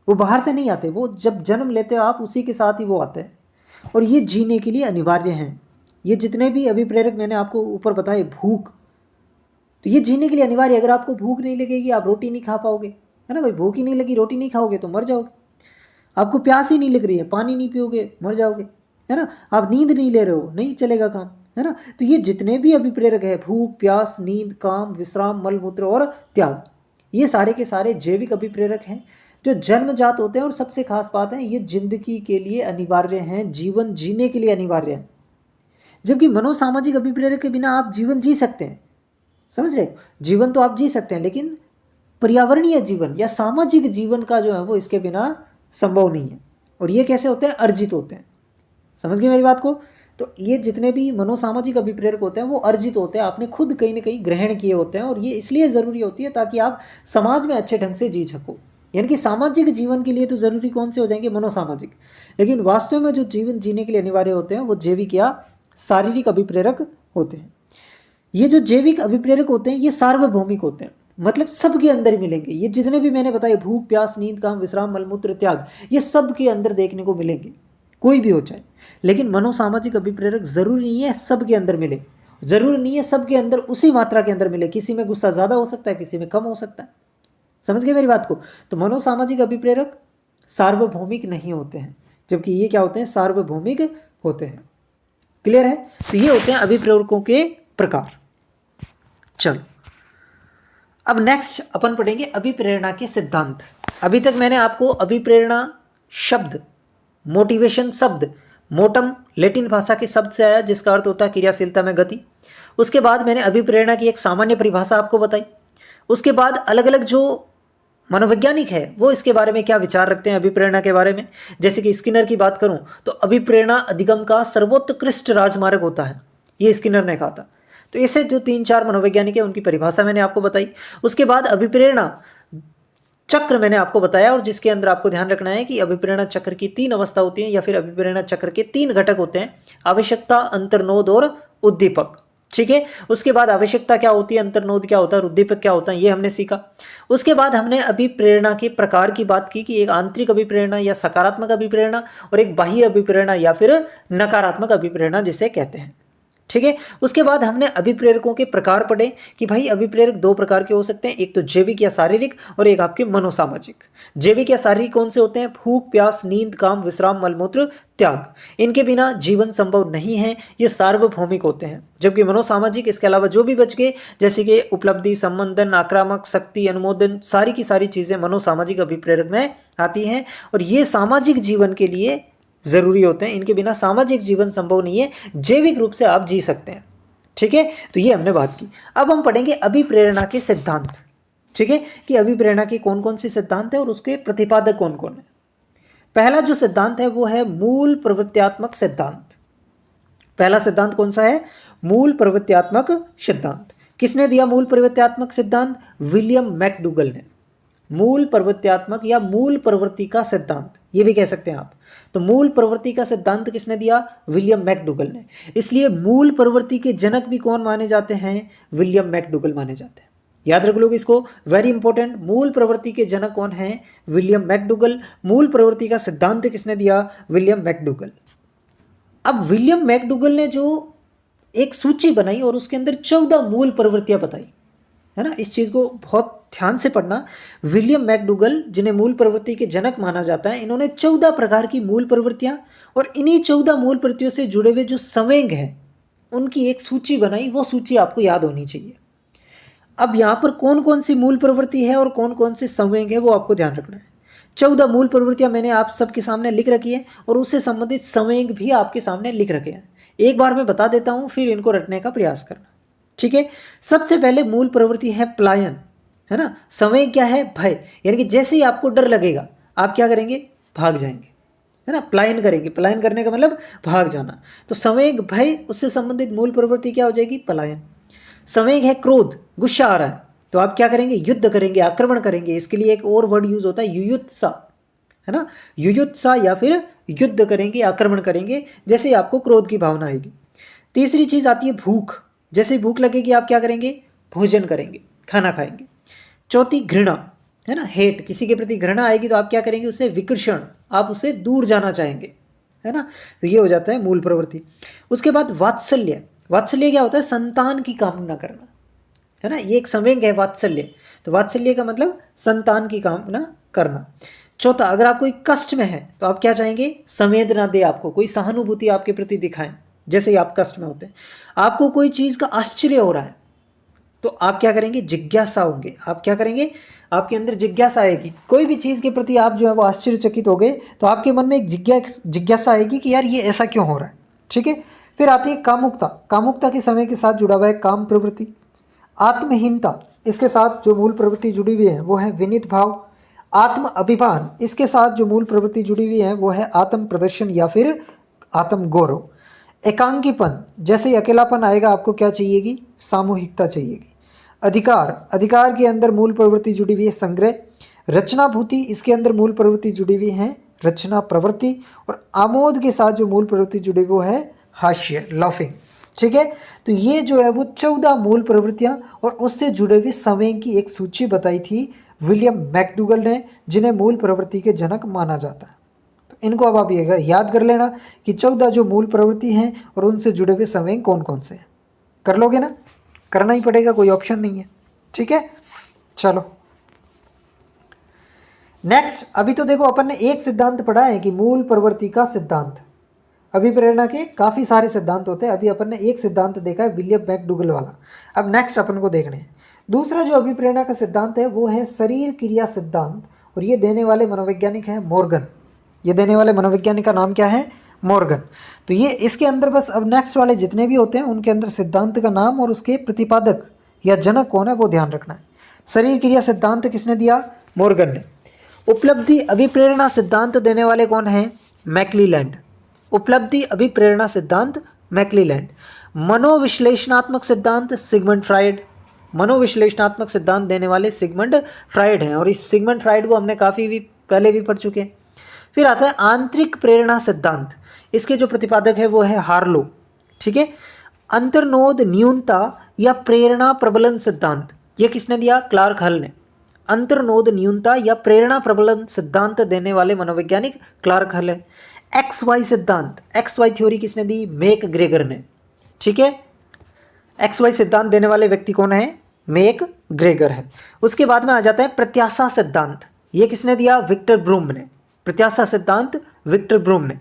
वो बाहर से नहीं आते, वो जब जन्म लेते हो आप उसी के साथ ही वो आते हैं, और ये जीने के लिए अनिवार्य हैं। ये जितने भी अभिप्रेरक मैंने आपको ऊपर बताए, भूख, तो ये जीने के लिए अनिवार्य। अगर आपको भूख नहीं लगेगी आप रोटी नहीं खा पाओगे, है ना भाई। भूख ही नहीं लगी, रोटी नहीं खाओगे तो मर जाओगे। आपको प्यास ही नहीं लग रही है, पानी नहीं पियोगे, मर जाओगे, है ना। आप नींद नहीं ले रहे हो, नहीं चलेगा काम, है ना। तो ये जितने भी अभिप्रेरक है, भूख, प्यास, नींद, काम, विश्राम, मल मूत्र और त्याग, ये सारे के सारे जैविक अभिप्रेरक हैं जो जन्मजात होते हैं। और सबसे खास बात है ये जिंदगी के लिए अनिवार्य हैं, जीवन जीने के लिए अनिवार्य है। जबकि मनोसामाजिक अभिप्रेरक के बिना आप जीवन जी सकते हैं, समझ रहे हो? जीवन तो आप जी सकते हैं, लेकिन पर्यावरणीय जीवन या सामाजिक जीवन का जो है वो इसके बिना संभव नहीं है। और ये कैसे होते हैं? अर्जित होते हैं। समझ गए मेरी बात को? तो ये जितने भी मनोसामाजिक अभिप्रेरक होते हैं वो अर्जित होते हैं, आपने खुद कहीं ना कहीं ग्रहण किए होते हैं, और ये इसलिए ज़रूरी होती है ताकि आप समाज में अच्छे ढंग से जी सको। यानी कि सामाजिक जीवन के लिए तो ज़रूरी कौन से हो जाएंगे? मनोसामाजिक। लेकिन वास्तव में जो जीवन जीने के लिए अनिवार्य होते हैं वो जैविक या शारीरिक अभिप्रेरक होते हैं। ये जो जैविक अभिप्रेरक होते हैं ये सार्वभौमिक होते हैं, मतलब सबके अंदर ही मिलेंगे। ये जितने भी मैंने बताए, भूख, प्यास, नींद, काम, विश्राम, मलमूत्र, त्याग, ये सब के अंदर देखने को मिलेंगे, कोई भी हो चाहे। लेकिन मनोसामाजिक अभिप्रेरक जरूरी नहीं है सबके अंदर मिले, जरूरी नहीं है सबके अंदर उसी मात्रा के अंदर मिले। किसी में गुस्सा ज़्यादा हो सकता है, किसी में कम हो सकता है। समझ गए मेरी बात को? तो मनोसामाजिक अभिप्रेरक सार्वभौमिक नहीं होते हैं, जबकि ये क्या होते हैं? सार्वभौमिक होते हैं। क्लियर है? तो ये होते हैं अभिप्रेरकों के प्रकार। चलो अब नेक्स्ट अपन पढ़ेंगे अभिप्रेरणा के सिद्धांत। अभी तक मैंने आपको अभिप्रेरणा शब्द, मोटिवेशन शब्द, मोटम लैटिन भाषा के शब्द से आया जिसका अर्थ होता है क्रियाशीलता में गति। उसके बाद मैंने अभिप्रेरणा की एक सामान्य परिभाषा आपको बताई। उसके बाद अलग अलग जो मनोवैज्ञानिक है वो इसके बारे में क्या विचार रखते हैं अभिप्रेरणा के बारे में। जैसे कि स्किनर की बात करूं तो अभिप्रेरणा अधिगम का सर्वोत्कृष्ट राजमार्ग होता है, ये स्किनर ने कहा था। तो ऐसे जो 3-4 मनोवैज्ञानिक है उनकी परिभाषा मैंने आपको बताई। उसके बाद अभिप्रेरणा चक्र मैंने आपको बताया, और जिसके अंदर आपको ध्यान रखना है कि अभिप्रेरणा चक्र की 3 अवस्था होती हैं, या फिर अभिप्रेरणा चक्र के 3 घटक होते हैं: आवश्यकता, अंतर्नोद और उद्दीपक। ठीक है? उसके बाद आवश्यकता क्या होती है, अंतर्नोद क्या होता है, उद्दीपक क्या होता है, ये हमने सीखा। उसके बाद हमने अभिप्रेरणा के प्रकार की बात की कि एक आंतरिक अभिप्रेरणा या सकारात्मक अभिप्रेरणा, और एक बाह्य अभिप्रेरणा या फिर नकारात्मक अभिप्रेरणा जिसे कहते हैं। ठीक है? उसके बाद हमने अभिप्रेरकों के प्रकार पढ़े कि भाई अभिप्रेरक 2 प्रकार के हो सकते हैं, एक तो जैविक या शारीरिक, और एक आपके मनोसामाजिक। जैविक या शारीरिक कौन से होते हैं? भूख, प्यास, नींद, काम, विश्राम, मलमूत्र, त्याग। इनके बिना जीवन संभव नहीं है, ये सार्वभौमिक होते हैं। जबकि मनोसामाजिक, इसके अलावा जो भी बच गए, जैसे कि उपलब्धि, संबंधन, आक्रामक शक्ति, अनुमोदन, सारी की सारी चीज़ें मनोसामाजिक अभिप्रेरक में आती हैं, और ये सामाजिक जीवन के लिए ज़रूरी होते हैं। इनके बिना सामाजिक जीवन संभव नहीं है, जैविक रूप से आप जी सकते हैं। ठीक है? तो ये हमने बात की। अब हम पढ़ेंगे अभिप्रेरणा के सिद्धांत। ठीक है? कि अभिप्रेरणा के कौन कौन से सिद्धांत हैं और उसके प्रतिपादक कौन कौन है। पहला जो सिद्धांत है वो है मूल प्रवृत्त्यात्मक सिद्धांत। पहला सिद्धांत कौन सा है? मूल प्रवृत्त्यात्मक सिद्धांत। किसने दिया मूल प्रवृत्त्यात्मक सिद्धांत? विलियम मैकडूगल ने। मूल प्रवृत्त्यात्मक या मूल प्रवृत्ति का सिद्धांत, ये भी कह सकते हैं आप। तो मूल प्रवृत्ति का सिद्धांत किसने दिया? विलियम मैकडूगल ने। इसलिए मूल प्रवृत्ति के जनक भी कौन माने जाते हैं? विलियम मैकडूगल माने जाते हैं। याद रख लोग इसको, वेरी इंपॉर्टेंट। मूल प्रवृत्ति के जनक कौन है? William McDougall. मूल प्रवृत्ति का सिद्धांत किसने दिया? William McDougall. अब विलियम मैकडूगल ने जो एक सूची बनाई और उसके अंदर 14 मूल प्रवृत्तियां बताई, है ना। इस चीज़ को बहुत ध्यान से पढ़ना। विलियम मैकडूगल, जिन्हें मूल प्रवृत्ति के जनक माना जाता है, इन्होंने 14 प्रकार की मूल प्रवृत्तियां और इन्हीं 14 मूल प्रवृत्तियों से जुड़े हुए जो संवेग हैं उनकी एक सूची बनाई। वो सूची आपको याद होनी चाहिए। अब यहाँ पर कौन कौन सी मूल प्रवृत्ति है और कौन कौन से संवेग है वो आपको ध्यान रखना है। 14 मूल प्रवृत्तियां मैंने आप सबके सामने लिख रखी है और उससे संबंधित संवेग भी आपके सामने लिख रखे हैं। एक बार मैं बता देता हूँ, फिर इनको रटने का प्रयास करना। ठीक है? सबसे पहले मूल प्रवृत्ति है पलायन, है ना। संवेग क्या है? भय। यानी कि जैसे ही आपको डर लगेगा आप क्या करेंगे? भाग जाएंगे, है ना। पलायन करेंगे। पलायन करने का मतलब भाग जाना। तो संवेग भय, उससे संबंधित मूल प्रवृत्ति क्या हो जाएगी? पलायन। संवेग है क्रोध, गुस्सा आ रहा है तो आप क्या करेंगे? युद्ध करेंगे, आक्रमण करेंगे। इसके लिए एक और वर्ड यूज होता है युयुत्सा, है ना। युयुत्सा या फिर युद्ध करेंगे, आक्रमण करेंगे जैसे आपको क्रोध की भावना आएगी। तीसरी चीज आती है भूख। जैसे ही भूख लगेगी आप क्या करेंगे? भोजन करेंगे, खाना खाएंगे। चौथी घृणा, है ना, हेट। किसी के प्रति घृणा आएगी तो आप क्या करेंगे? उससे विकर्षण, आप उससे दूर जाना चाहेंगे, है ना। तो ये हो जाता है मूल प्रवृत्ति। उसके बाद वात्सल्य। वात्सल्य क्या होता है? संतान की कामना करना, है ना। ये एक संवेग है वात्सल्य। तो वात्सल्य का मतलब संतान की कामना करना। चौथा, अगर आप कोई कष्ट में है तो आप क्या चाहेंगे? संवेदना दे, आपको कोई सहानुभूति आपके प्रति दिखाएं जैसे ही आप कष्ट में होते हैं। आपको कोई चीज़ का आश्चर्य हो रहा है तो आप क्या करेंगे? जिज्ञासा होंगे। आप क्या करेंगे? आपके अंदर जिज्ञासा आएगी। कोई भी चीज़ के प्रति आप जो है वो आश्चर्यचकित हो गए तो आपके मन में एक जिज्ञासा आएगी कि यार ये ऐसा क्यों हो रहा है। ठीक है? फिर आती है कामुकता। कामुकता के समय के साथ जुड़ा हुआ है काम प्रवृत्ति। आत्महीनता, इसके साथ जो मूल प्रवृत्ति जुड़ी हुई है वो है विनीत भाव। आत्म अभिमान, इसके साथ जो मूल प्रवृत्ति जुड़ी हुई है वो है आत्म प्रदर्शन या फिर आत्म गौरव। एकांकीपन, जैसे ही अकेलापन आएगा आपको क्या चाहिएगी, सामूहिकता चाहिएगी। अधिकार, अधिकार के अंदर मूल प्रवृत्ति जुड़ी हुई है संग्रह। रचनाभूति, इसके अंदर मूल प्रवृत्ति जुड़ी हुई है रचना प्रवृत्ति। और आमोद के साथ जो मूल प्रवृत्ति जुड़ी हुई वो है हास्य, लाफिंग। ठीक है, तो ये जो है वो 14 मूल प्रवृत्तियां और उससे जुड़े हुए संवेग की एक सूची बताई थी विलियम मैकडूगल ने, जिन्हें मूल प्रवृत्ति के जनक माना जाता है। तो इनको अब आप ये याद कर लेना कि 14 जो मूल प्रवृत्ति हैं और उनसे जुड़े हुए संवेग कौन कौन से हैं। कर लोगे ना, करना ही पड़ेगा, कोई ऑप्शन नहीं है। ठीक है, चलो नेक्स्ट। अभी तो देखो अपन ने एक सिद्धांत पढ़ा है कि मूल प्रवृत्ति का सिद्धांत। अभिप्रेरणा के काफ़ी सारे सिद्धांत होते हैं, अभी अपन ने एक सिद्धांत देखा है विलियम मैकडूगल वाला। अब नेक्स्ट अपन को देखने हैं दूसरा जो अभिप्रेरणा का सिद्धांत है वो है शरीर क्रिया सिद्धांत, और ये देने वाले मनोवैज्ञानिक हैं मॉर्गन। ये देने वाले मनोवैज्ञानिक का नाम क्या है, मॉर्गन। तो ये इसके अंदर बस अब नेक्स्ट वाले जितने भी होते हैं उनके अंदर सिद्धांत का नाम और उसके प्रतिपादक या जनक कौन है वो ध्यान रखना है। शरीर क्रिया सिद्धांत किसने दिया, मॉर्गन ने। उपलब्धि अभिप्रेरणा सिद्धांत देने वाले कौन हैं, मैक्लीलैंड। उपलब्धि अभिप्रेरणा सिद्धांत मैक्लीलैंड। मनोविश्लेषणात्मक सिद्धांत सिगमंड फ्राइड। मनोविश्लेषणात्मक सिद्धांत देने वाले सिगमंड फ्राइड हैं, और इस सिगमंड फ्राइड को हमने काफ़ी भी पहले भी पढ़ चुके हैं। फिर आता है आंतरिक प्रेरणा सिद्धांत, इसके जो प्रतिपादक है वो है हार्लो। ठीक है, अंतर्नोद न्यूनता या प्रेरणा प्रबलन सिद्धांत, ये किसने दिया, क्लार्क हल ने। अंतर्नोद न्यूनता या प्रेरणा प्रबलन सिद्धांत देने वाले मनोवैज्ञानिक क्लार्क हल है। एक्स वाई सिद्धांत, एक्स वाई थ्योरी किसने दी, मेक ग्रेगर ने। ठीक है, एक्स वाई सिद्धांत देने वाले व्यक्ति कौन है, मेक ग्रेगर है। उसके बाद में आ जाता है प्रत्याशा सिद्धांत, ये किसने दिया, विक्टर ब्रूम ने। प्रत्याशा सिद्धांत विक्टर ब्रूम ने।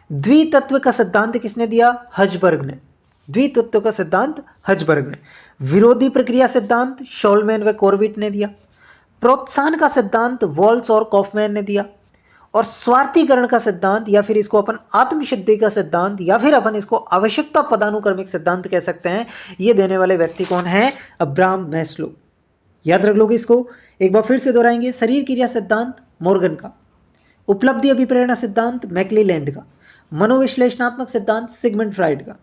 द्वितत्व का सिद्धांत किसने दिया, हजबर्ग ने। द्वितत्व का सिद्धांत हजबर्ग ने। विरोधी प्रक्रिया सिद्धांत शोलमैन व कॉर्विट ने दिया। प्रोत्साहन का सिद्धांत वॉल्स और कॉफमैन ने दिया। और स्वार्थीकरण का सिद्धांत या फिर इसको अपन आत्मसिद्धि का सिद्धांत या फिर अपन इसको आवश्यकता पदानुक्रमिक सिद्धांत कह सकते हैं, ये देने वाले व्यक्ति कौन है, अब्राहम मैस्लो। याद रख लोगे इसको, एक बार फिर से दोहराएंगे। शरीर क्रिया सिद्धांत मॉर्गन का, उपलब्धि अभिप्रेरणा सिद्धांत मैक्लीलैंड का, मनोविश्लेषणात्मक सिद्धांत सिगमंड फ्राइड का,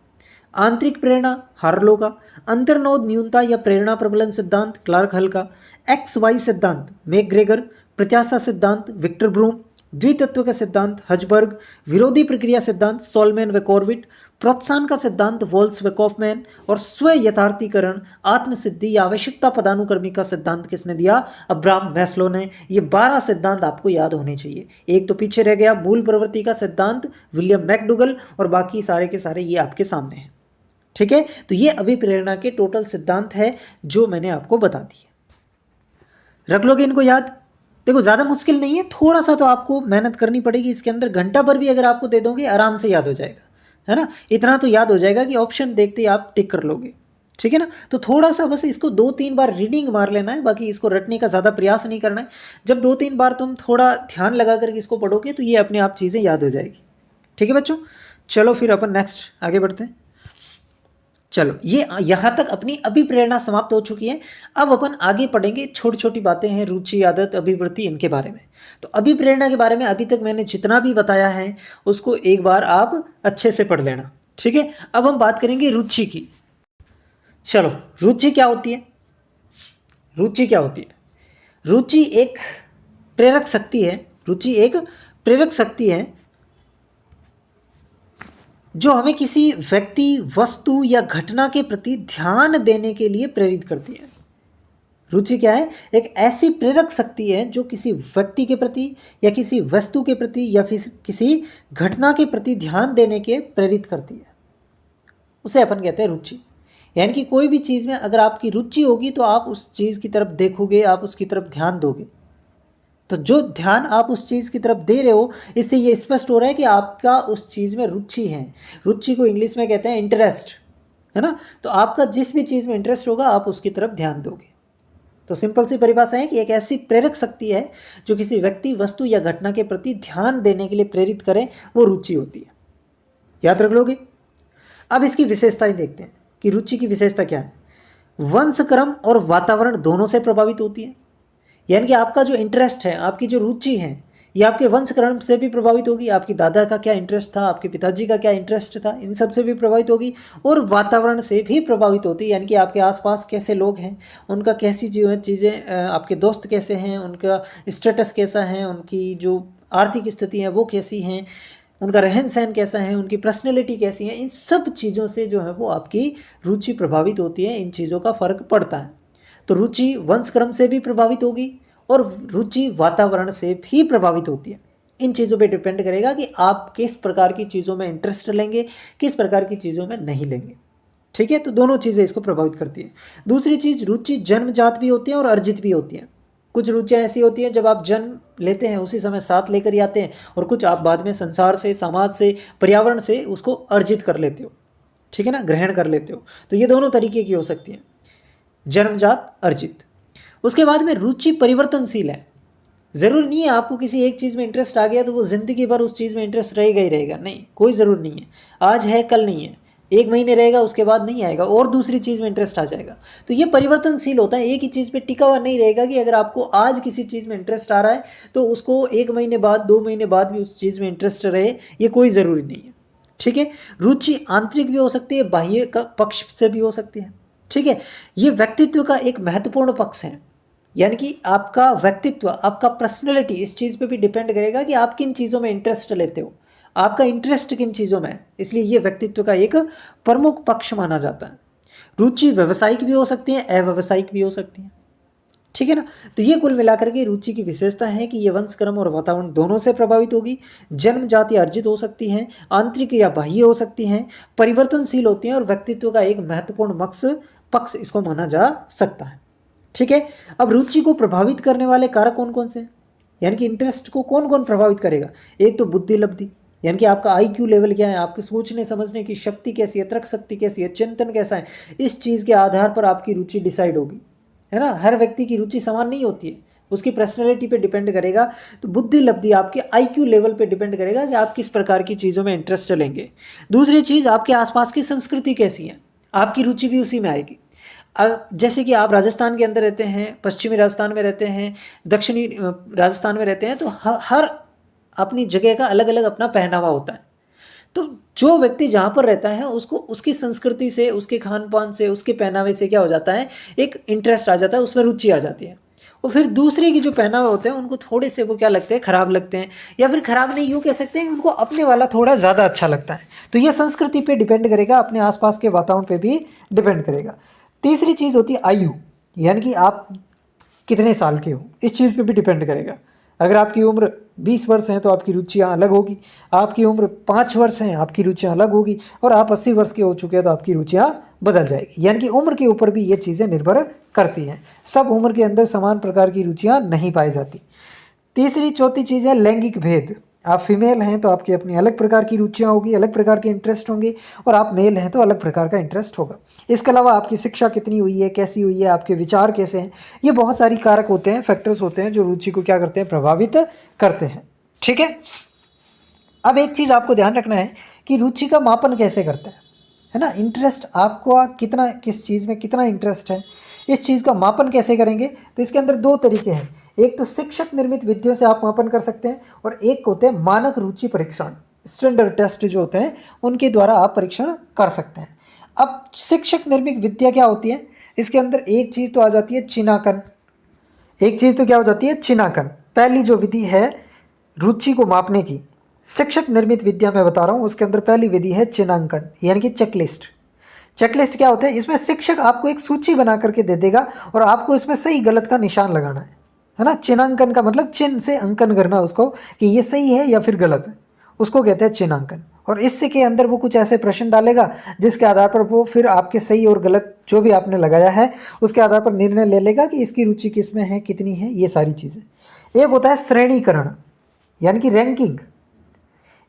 आंतरिक प्रेरणा हार्लो का, अंतर्नोद न्यूनता या प्रेरणा प्रबलन सिद्धांत क्लार्क हल का, एक्स वाई सिद्धांत मेक ग्रेगर, प्रत्याशा सिद्धांत विक्टर ब्रूम, द्वितत्व का सिद्धांत हजबर्ग, विरोधी प्रक्रिया सिद्धांत सोलमैन व कॉर्विट, प्रोत्साहन का सिद्धांत वॉल्स व कॉफमैन, और स्व यथार्थीकरण आत्मसिद्धि या आवश्यकता पदानुक्रमिक का सिद्धांत किसने दिया, अब्राहम मैस्लो ने। ये 12 सिद्धांत आपको याद होने चाहिए। एक तो पीछे रह गया मूल प्रवृत्ति का सिद्धांत विलियम मैकडूगल, और बाकी सारे के सारे ये आपके सामने हैं। ठीक है, तो ये अभिप्रेरणा के टोटल सिद्धांत है जो मैंने आपको बता दिए। रख लोगे इनको याद। देखो ज़्यादा मुश्किल नहीं है, थोड़ा सा तो आपको मेहनत करनी पड़ेगी इसके अंदर। घंटा भर भी अगर आपको दे दोगे आराम से याद हो जाएगा, है ना। इतना तो याद हो जाएगा कि ऑप्शन देखते ही आप टिक कर लोगे। ठीक है ना, तो थोड़ा सा बस इसको 2-3 बार रीडिंग मार लेना है, बाकी इसको रटने का ज़्यादा प्रयास नहीं करना है। जब 2-3 बार तुम थोड़ा ध्यान लगा करके इसको पढ़ोगे तो ये अपने आप चीज़ें याद हो जाएगी। ठीक है बच्चों, चलो फिर अपन नेक्स्ट आगे बढ़ते हैं। चलो, ये यहाँ तक अपनी अभिप्रेरणा समाप्त हो चुकी है। अब अपन आगे पढ़ेंगे, छोटी छोटी बातें हैं, रुचि, आदत, अभिवृत्ति, इनके बारे में। तो अभिप्रेरणा के बारे में अभी तक मैंने जितना भी बताया है उसको एक बार आप अच्छे से पढ़ लेना। ठीक है, अब हम बात करेंगे रुचि की। चलो, रुचि क्या होती है, रुचि क्या होती है। रुचि एक प्रेरक शक्ति है। रुचि एक प्रेरक शक्ति है जो हमें किसी व्यक्ति, वस्तु या घटना के प्रति ध्यान देने के लिए प्रेरित करती है। रुचि क्या है, एक ऐसी प्रेरक शक्ति है जो किसी व्यक्ति के प्रति या किसी वस्तु के प्रति या फिर किसी घटना के प्रति ध्यान देने के प्रेरित करती है, उसे अपन कहते हैं रुचि। यानी कि कोई भी चीज़ में अगर आपकी रुचि होगी तो आप उस चीज़ की तरफ देखोगे, आप उसकी तरफ ध्यान दोगे। तो जो ध्यान आप उस चीज़ की तरफ दे रहे हो, इससे ये स्पष्ट हो रहा है कि आपका उस चीज़ में रुचि है। रुचि को इंग्लिश में कहते हैं इंटरेस्ट, है ना। तो आपका जिस भी चीज़ में इंटरेस्ट होगा आप उसकी तरफ ध्यान दोगे। तो सिंपल सी परिभाषा है कि एक ऐसी प्रेरक शक्ति है जो किसी व्यक्ति, वस्तु या घटना के प्रति ध्यान देने के लिए प्रेरित करे, वो रुचि होती है। याद रख लोगे। अब इसकी विशेषताएं देखते हैं कि रुचि की विशेषता क्या है। वंशक्रम और वातावरण दोनों से प्रभावित होती है, यानी कि आपका जो इंटरेस्ट है, आपकी जो रुचि है, ये आपके वंशक्रम से भी प्रभावित होगी। आपकी दादा का क्या इंटरेस्ट था, आपके पिताजी का क्या इंटरेस्ट था, इन सब से भी प्रभावित होगी। और वातावरण से भी प्रभावित होती है, यानी कि आपके आसपास कैसे लोग हैं, उनका कैसी जो है चीज़ें, आपके दोस्त कैसे हैं, उनका स्टेटस कैसा है, उनकी जो आर्थिक स्थिति है वो कैसी हैं, उनका रहन सहन कैसा है, उनकी पर्सनैलिटी कैसी है, इन सब चीज़ों से जो है वो आपकी रुचि प्रभावित होती है। इन चीज़ों का फ़र्क पड़ता है। तो रुचि वंशक्रम से भी प्रभावित होगी और रुचि वातावरण से भी प्रभावित होती है। इन चीज़ों पे डिपेंड करेगा कि आप किस प्रकार की चीज़ों में इंटरेस्ट लेंगे, किस प्रकार की चीज़ों में नहीं लेंगे। ठीक है, तो दोनों चीज़ें इसको प्रभावित करती है। दूसरी चीज़, रुचि जन्मजात भी होती है और अर्जित भी होती है। कुछ रुचियाँ ऐसी होती हैं जब आप जन्म लेते हैं उसी समय साथ लेकर ही आते हैं, और कुछ आप बाद में संसार से, समाज से, पर्यावरण से उसको अर्जित कर लेते हो। ठीक है ना, ग्रहण कर लेते हो। तो ये दोनों तरीके की हो सकती हैं, जन्मजात, अर्जित। उसके बाद में रुचि परिवर्तनशील है। ज़रूरी नहीं है आपको किसी एक चीज़ में इंटरेस्ट आ गया तो वो ज़िंदगी भर उस चीज़ में इंटरेस्ट रहेगा ही रहेगा, नहीं, कोई ज़रूर नहीं है। आज है कल नहीं है, एक महीने रहेगा उसके बाद नहीं आएगा और दूसरी चीज़ में इंटरेस्ट आ जाएगा। तो ये परिवर्तनशील होता है, एक ही चीज़ पे टिका हुआ नहीं रहेगा कि अगर आपको आज किसी चीज़ में इंटरेस्ट आ रहा है तो उसको 1 महीने बाद, 2 महीने बाद भी उस चीज़ में इंटरेस्ट रहे, ये कोई ज़रूरी नहीं है। ठीक है, रुचि आंतरिक भी हो सकती है, बाह्य का पक्ष से भी हो सकती है। ठीक है, ये व्यक्तित्व का एक महत्वपूर्ण पक्ष है, यानी कि आपका व्यक्तित्व, आपका पर्सनैलिटी इस चीज़ पे भी डिपेंड करेगा कि आप किन चीज़ों में इंटरेस्ट लेते हो, आपका इंटरेस्ट किन चीज़ों में है। इसलिए ये व्यक्तित्व का एक प्रमुख पक्ष माना जाता है। रुचि व्यावसायिक भी हो सकती है, अव्यावसायिक भी हो सकती है। ठीक है ना, तो ये कुल मिलाकर के रुचि की विशेषता है कि ये वंशक्रम और वातावरण दोनों से प्रभावित होगी, जन्मजात या अर्जित हो सकती हैं, आंतरिक या बाह्य हो सकती हैं, परिवर्तनशील होती हैं और व्यक्तित्व का एक महत्वपूर्ण पक्ष इसको माना जा सकता है। ठीक है, अब रुचि को प्रभावित करने वाले कारक कौन कौन से हैं, यानी कि इंटरेस्ट को कौन कौन प्रभावित करेगा। एक तो बुद्धि लब्धि, यानी कि आपका IQ लेवल क्या है, आपके सोचने समझने की शक्ति कैसी है, तर्क शक्ति कैसी है, चिंतन कैसा है, इस चीज़ के आधार पर आपकी रुचि डिसाइड होगी, है ना। हर व्यक्ति की रुचि समान नहीं होती है, उसकी पर्सनैलिटी पे डिपेंड करेगा। तो बुद्धि लब्धि आपके IQ लेवल पे डिपेंड करेगा कि आप किस प्रकार की चीज़ों में इंटरेस्ट लेंगे। दूसरी चीज़, आपके आसपास की संस्कृति कैसी है, आपकी रुचि भी उसी में आएगी। जैसे कि आप राजस्थान के अंदर रहते हैं, पश्चिमी राजस्थान में रहते हैं, दक्षिणी राजस्थान में रहते हैं, तो हर अपनी जगह का अलग अलग अपना पहनावा होता है। तो जो व्यक्ति जहाँ पर रहता है उसको उसकी संस्कृति से, उसके खान पान से, उसके पहनावे से क्या हो जाता है, एक इंटरेस्ट आ जाता है, उसमें रुचि आ जाती है। और फिर दूसरे की जो पहनावे होते हैं उनको थोड़े से वो क्या लगते हैं, ख़राब लगते हैं, या फिर ख़राब नहीं यूँ कह सकते हैं, उनको अपने वाला थोड़ा ज़्यादा अच्छा लगता है। तो ये संस्कृति पे डिपेंड करेगा, अपने आसपास के वातावरण पे भी डिपेंड करेगा। तीसरी चीज़ होती है आयु, यानी कि आप कितने साल के हो, इस चीज़ पे भी डिपेंड करेगा। अगर आपकी उम्र 20 वर्ष है तो आपकी रुचियाँ अलग होगी, आपकी उम्र 5 वर्ष है आपकी रुचियाँ अलग होगी, और आप 80 वर्ष के हो चुके हैं तो आपकी रुचियाँ बदल जाएगी। यानी कि उम्र के ऊपर भी ये चीज़ें निर्भर करती हैं, सब उम्र के अंदर समान प्रकार की रुचियाँ नहीं पाई जाती। तीसरी चौथी चीज़ है लैंगिक भेद। आप फीमेल हैं तो आपकी अपनी अलग प्रकार की रुचियाँ होगी, अलग प्रकार के इंटरेस्ट होंगे, और आप मेल हैं तो अलग प्रकार का इंटरेस्ट होगा। इसके अलावा आपकी शिक्षा कितनी हुई है, कैसी हुई है, आपके विचार कैसे हैं, ये बहुत सारी कारक होते हैं, फैक्टर्स होते हैं जो रुचि को क्या करते हैं, प्रभावित करते हैं। ठीक है, अब एक चीज़ आपको ध्यान रखना है कि रुचि का मापन कैसे करता है ना। इंटरेस्ट आपको कितना, किस चीज़ में कितना इंटरेस्ट है, इस चीज़ का मापन कैसे करेंगे। तो इसके अंदर दो तरीके हैं, एक तो शिक्षक निर्मित विधियों से आप मापन कर सकते हैं, और एक होते हैं मानक रुचि परीक्षण, स्टैंडर्ड टेस्ट जो होते हैं उनके द्वारा आप परीक्षण कर सकते हैं। अब शिक्षक निर्मित विद्या क्या होती है, इसके अंदर एक चीज़ तो आ जाती है चिन्हांकन, एक चीज़ तो क्या हो जाती है, चिन्हांकन। पहली जो विधि है रुचि को मापने की, शिक्षक निर्मित विद्या मैं बता रहा हूँ, उसके अंदर पहली विधि है चिन्हांकन, यानी कि चेकलिस्ट। चेकलिस्ट क्या होता है, इसमें शिक्षक आपको एक सूची बना करके दे देगा और आपको इसमें सही गलत का निशान लगाना है ना। चिन्हांकन का मतलब चिन्ह से अंकन करना उसको कि ये सही है या फिर गलत है, उसको कहते हैं चिन्हांकन। और इससे के अंदर वो कुछ ऐसे प्रश्न डालेगा जिसके आधार पर वो फिर आपके सही और गलत जो भी आपने लगाया है उसके आधार पर निर्णय ले लेगा कि इसकी रुचि किस में है, कितनी है, ये सारी चीज़ें। एक होता है श्रेणीकरण, यानी कि रैंकिंग।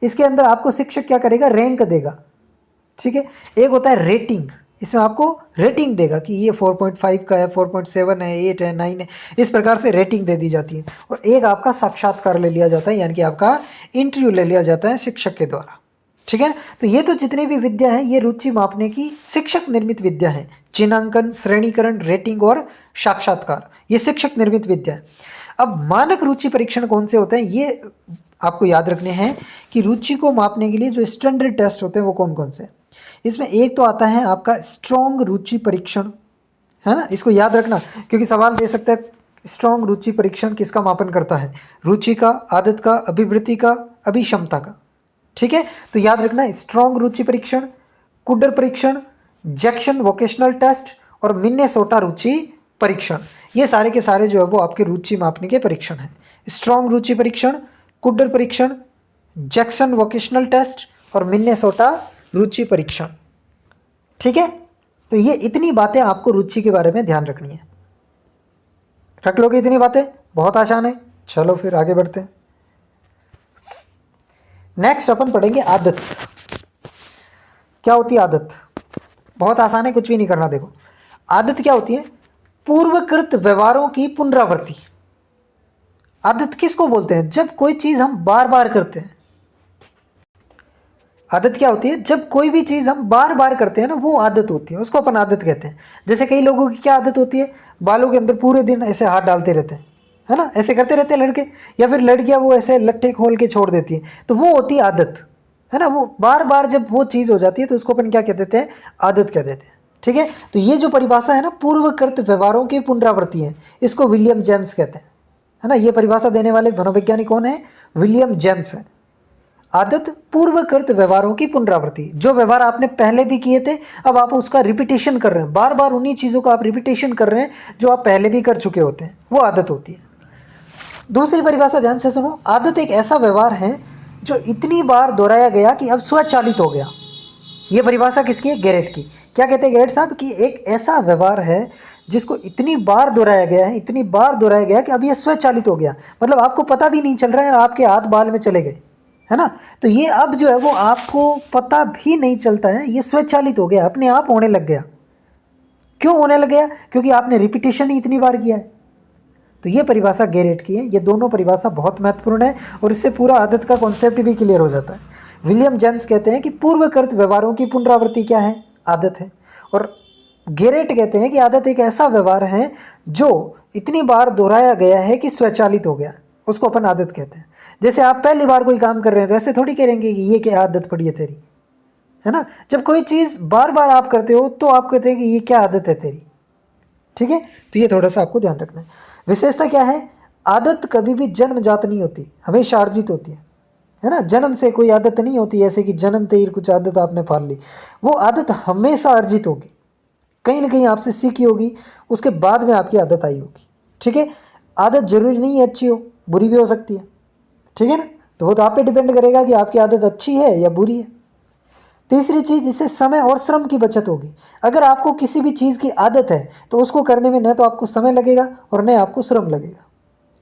इसके अंदर आपको शिक्षक क्या करेगा, रैंक देगा। ठीक है, एक होता है रेटिंग, इसमें आपको रेटिंग देगा कि ये 4.5 का है, 4.7 है, 8 है, 9 है, इस प्रकार से रेटिंग दे दी जाती है। और एक आपका साक्षात्कार ले लिया जाता है, यानी कि आपका इंटरव्यू ले लिया जाता है शिक्षक के द्वारा। ठीक है। तो ये तो जितनी भी विद्या है ये रुचि मापने की शिक्षक निर्मित विद्या है। चिन्हांकन, श्रेणीकरण, रेटिंग और साक्षात्कार, ये शिक्षक निर्मित विद्या है। अब मानक रुचि परीक्षण कौन से होते हैं ये आपको याद रखने हैं कि रुचि को मापने के लिए जो स्टैंडर्ड टेस्ट होते हैं वो कौन कौन से हैं। इसमें एक तो आता है आपका स्ट्रॉन्ग रुचि परीक्षण, है ना, इसको याद रखना क्योंकि सवाल दे सकता है स्ट्रॉन्ग रुचि परीक्षण किसका मापन करता है, रुचि का, आदत का, अभिवृत्ति का, अभिक्षमता का। ठीक है, तो याद रखना स्ट्रॉन्ग रुचि परीक्षण, कुडर परीक्षण, जैक्सन वोकेशनल टेस्ट और मिनेसोटा रुचि परीक्षण, ये सारे के सारे जो है वो आपके रुचि मापने के परीक्षण हैं। स्ट्रॉन्ग रुचि परीक्षण, कुडर परीक्षण, जैक्सन वोकेशनल टेस्ट और मिनेसोटा रुचि परीक्षण। ठीक है, तो ये इतनी बातें आपको रुचि के बारे में ध्यान रखनी है। रख लोगे इतनी बातें, बहुत आसान है। चलो फिर आगे बढ़ते हैं। नेक्स्ट अपन पढ़ेंगे आदत। क्या होती है आदत? बहुत आसान है, कुछ भी नहीं करना। देखो आदत क्या होती है? पूर्वकृत व्यवहारों की पुनरावृत्ति। आदत किसको बोलते हैं? जब कोई चीज़ हम बार बार करते हैं। आदत क्या होती है? जब कोई भी चीज़ हम बार बार करते हैं ना, वो आदत होती है, उसको अपन आदत कहते हैं। जैसे कई लोगों की क्या आदत होती है, बालों के अंदर पूरे दिन ऐसे हाथ डालते रहते हैं, है ना, ऐसे करते रहते हैं लड़के, या फिर लड़कियां वो ऐसे लट्ठे खोल के छोड़ देती हैं, तो वो होती है आदत, है ना। वो बार बार जब वो चीज़ हो जाती है तो उसको अपन क्या कह देते हैं? आदत कह देते हैं। ठीक है, तो ये जो परिभाषा है ना, पूर्वकृत व्यवहारों की पुनरावृत्ति है, इसको विलियम जेम्स कहते हैं, है ना। ये परिभाषा देने वाले मनोवैज्ञानिक कौन है? विलियम जेम्स है। आदत पूर्वकृत व्यवहारों की पुनरावृत्ति, जो व्यवहार आपने पहले भी किए थे अब आप उसका रिपीटेशन कर रहे हैं, बार बार उन्हीं चीज़ों का आप रिपीटेशन कर रहे हैं जो आप पहले भी कर चुके होते हैं, वो आदत होती है। दूसरी परिभाषा ध्यान से सुनो। आदत एक ऐसा व्यवहार है जो इतनी बार दोहराया गया कि अब स्वचालित हो गया। ये परिभाषा किसकी है? गेरेट की। क्या कहते हैं गेरेट साहब? कि एक ऐसा व्यवहार है जिसको इतनी बार दोहराया गया है, इतनी बार दोहराया गया कि अब ये स्वचालित हो गया, मतलब आपको पता भी नहीं चल रहा है और आपके हाथ बाल में चले गए, है ना। तो ये अब जो है वो आपको पता भी नहीं चलता है, ये स्वचालित हो गया, अपने आप होने लग गया। क्यों होने लग गया? क्योंकि आपने रिपीटेशन ही इतनी बार किया है। तो ये परिभाषा गेरेट की है। ये दोनों परिभाषा बहुत महत्वपूर्ण है और इससे पूरा आदत का कॉन्सेप्ट भी क्लियर हो जाता है। विलियम जेम्स कहते हैं कि पूर्वकृत व्यवहारों की पुनरावृत्ति क्या है? आदत है। और गेरेट कहते हैं कि आदत एक ऐसा व्यवहार है जो इतनी बार दोहराया गया है कि स्वचालित हो गया, उसको अपन आदत कहते हैं। जैसे आप पहली बार कोई काम कर रहे हैं तो ऐसे थोड़ी करेंगे कि ये क्या आदत पड़ी है तेरी, है ना। जब कोई चीज़ बार बार आप करते हो तो आप कहते हैं कि ये क्या आदत है तेरी। ठीक है, तो ये थोड़ा सा आपको ध्यान रखना है। विशेषता क्या है? आदत कभी भी जन्मजात नहीं होती, हमेशा अर्जित होती है ना। जन्म से कोई आदत नहीं होती, ऐसे कि जन्मते ही कुछ आदत आपने पाल ली। वो आदत हमेशा अर्जित होगी, कहीं ना कहीं आपसे सीखी होगी, उसके बाद में आपकी आदत आई होगी। ठीक है, आदत जरूरी नहीं है अच्छी हो, बुरी भी हो सकती है। ठीक है ना, तो वो तो आप पे डिपेंड करेगा कि आपकी आदत अच्छी है या बुरी है। तीसरी चीज़, इससे समय और श्रम की बचत होगी। अगर आपको किसी भी चीज़ की आदत है तो उसको करने में न तो आपको समय लगेगा और न आपको श्रम लगेगा।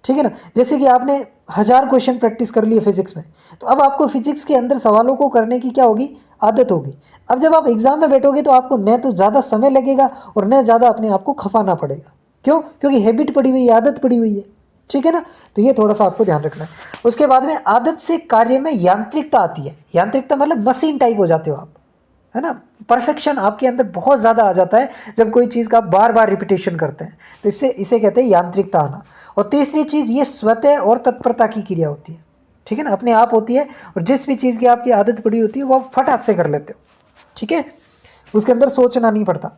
ठीक है ना, जैसे कि आपने 1000 क्वेश्चन प्रैक्टिस कर लिए फिजिक्स में, तो अब आपको फिजिक्स के अंदर सवालों को करने की क्या होगी? आदत होगी। अब जब आप एग्जाम में बैठोगे तो आपको न तो ज़्यादा समय लगेगा और न ज़्यादा अपने आप को खपाना पड़ेगा। क्यों? क्योंकि हैबिट पड़ी हुई है, आदत पड़ी हुई है। ठीक है ना, तो ये थोड़ा सा आपको ध्यान रखना है। उसके बाद में आदत से कार्य में यांत्रिकता आती है। यांत्रिकता मतलब मशीन टाइप हो जाते हो आप, है ना। परफेक्शन आपके अंदर बहुत ज़्यादा आ जाता है जब कोई चीज़ का बार बार रिपीटेशन करते हैं, तो इसे कहते हैं यांत्रिकता आना। और तीसरी चीज़, ये स्वतः और तत्परता की क्रिया होती है। ठीक है ना, अपने आप होती है और जिस भी चीज़ की आपकी आदत पड़ी होती है वो आप फटाक से कर लेते हो। ठीक है, उसके अंदर सोचना नहीं पड़ता।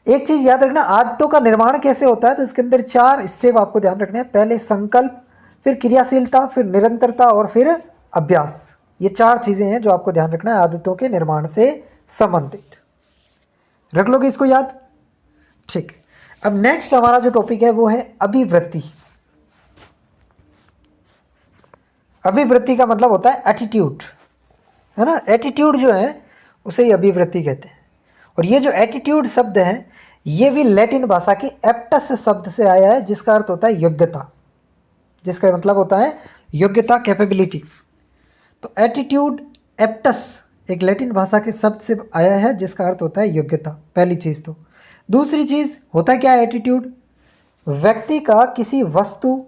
एक चीज़ याद रखना, आदतों का निर्माण कैसे होता है, तो इसके अंदर 4 स्टेप आपको ध्यान रखने हैं। पहले संकल्प, फिर क्रियाशीलता, फिर निरंतरता और फिर अभ्यास। ये 4 चीज़ें हैं जो आपको ध्यान रखना है आदतों के निर्माण से संबंधित। रख लोगे इसको याद? ठीक। अब नेक्स्ट हमारा जो टॉपिक है वो है अभिवृत्ति। अभिवृत्ति का मतलब होता है एटीट्यूड, है ना। एटीट्यूड जो है उसे ही अभिवृत्ति कहते हैं। और ये जो एटीट्यूड शब्द है ये भी लैटिन भाषा के एप्टस शब्द से आया है, जिसका अर्थ होता है योग्यता, जिसका मतलब होता है योग्यता, कैपेबिलिटी। तो एटीट्यूड एप्टस एक लैटिन भाषा के शब्द से आया है जिसका अर्थ होता है योग्यता, पहली चीज़ तो। दूसरी चीज़ होता है क्या एटीट्यूड? व्यक्ति का किसी वस्तु,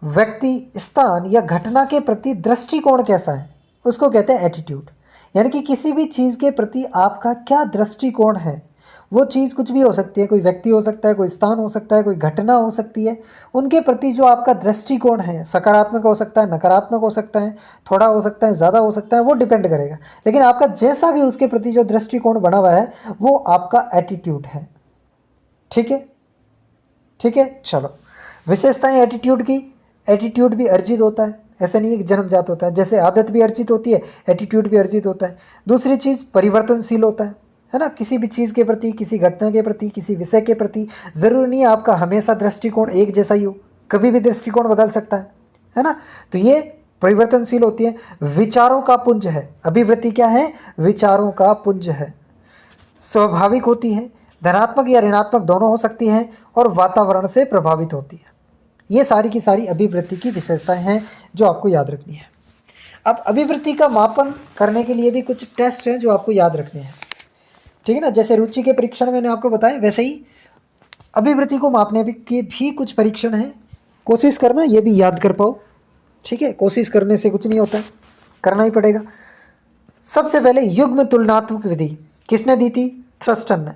व्यक्ति, स्थान या घटना के प्रति दृष्टिकोण कैसा है, उसको कहते हैं एटीट्यूड। यानी कि किसी भी चीज़ के प्रति आपका क्या दृष्टिकोण है। वो चीज़ कुछ भी हो सकती है, कोई व्यक्ति हो सकता है, कोई स्थान हो सकता है, कोई घटना हो सकती है। उनके प्रति जो आपका दृष्टिकोण है, सकारात्मक हो सकता है, नकारात्मक हो सकता है, थोड़ा हो सकता है, ज़्यादा हो सकता है, वो डिपेंड करेगा। लेकिन आपका जैसा भी उसके प्रति जो दृष्टिकोण बना हुआ है वो आपका एटीट्यूड है। ठीक है, ठीक है। चलो, विशेषताएं एटीट्यूड की। एटीट्यूड भी अर्जित होता है, ऐसा नहीं है कि जन्मजात होता है। जैसे आदत भी अर्जित होती है, एटीट्यूड भी अर्जित होता है। दूसरी चीज़, परिवर्तनशील होता है ना। किसी भी चीज़ के प्रति, किसी घटना के प्रति, किसी विषय के प्रति ज़रूरी नहीं है आपका हमेशा दृष्टिकोण एक जैसा ही हो, कभी भी दृष्टिकोण बदल सकता है ना। तो ये परिवर्तनशील होती है। विचारों का पुंज है, अभिवृत्ति क्या है, विचारों का पुंज है। स्वाभाविक होती है, धनात्मक या ऋणात्मक दोनों हो सकती हैं, और वातावरण से प्रभावित होती है। ये सारी की सारी अभिवृत्ति की विशेषताएं हैं जो आपको याद रखनी है। अब अभिवृत्ति का मापन करने के लिए भी कुछ टेस्ट हैं जो आपको याद रखने हैं, ठीक है ना। जैसे रुचि के परीक्षण मैंने आपको बताया, वैसे ही अभिवृत्ति को मापने के भी कुछ परीक्षण हैं। कोशिश करना ये भी याद कर पाओ, ठीक है। कोशिश करने से कुछ नहीं होता है, करना ही पड़ेगा। सबसे पहले युग्म तुलनात्मक विधि किसने दी थी, थ्रस्टन ने।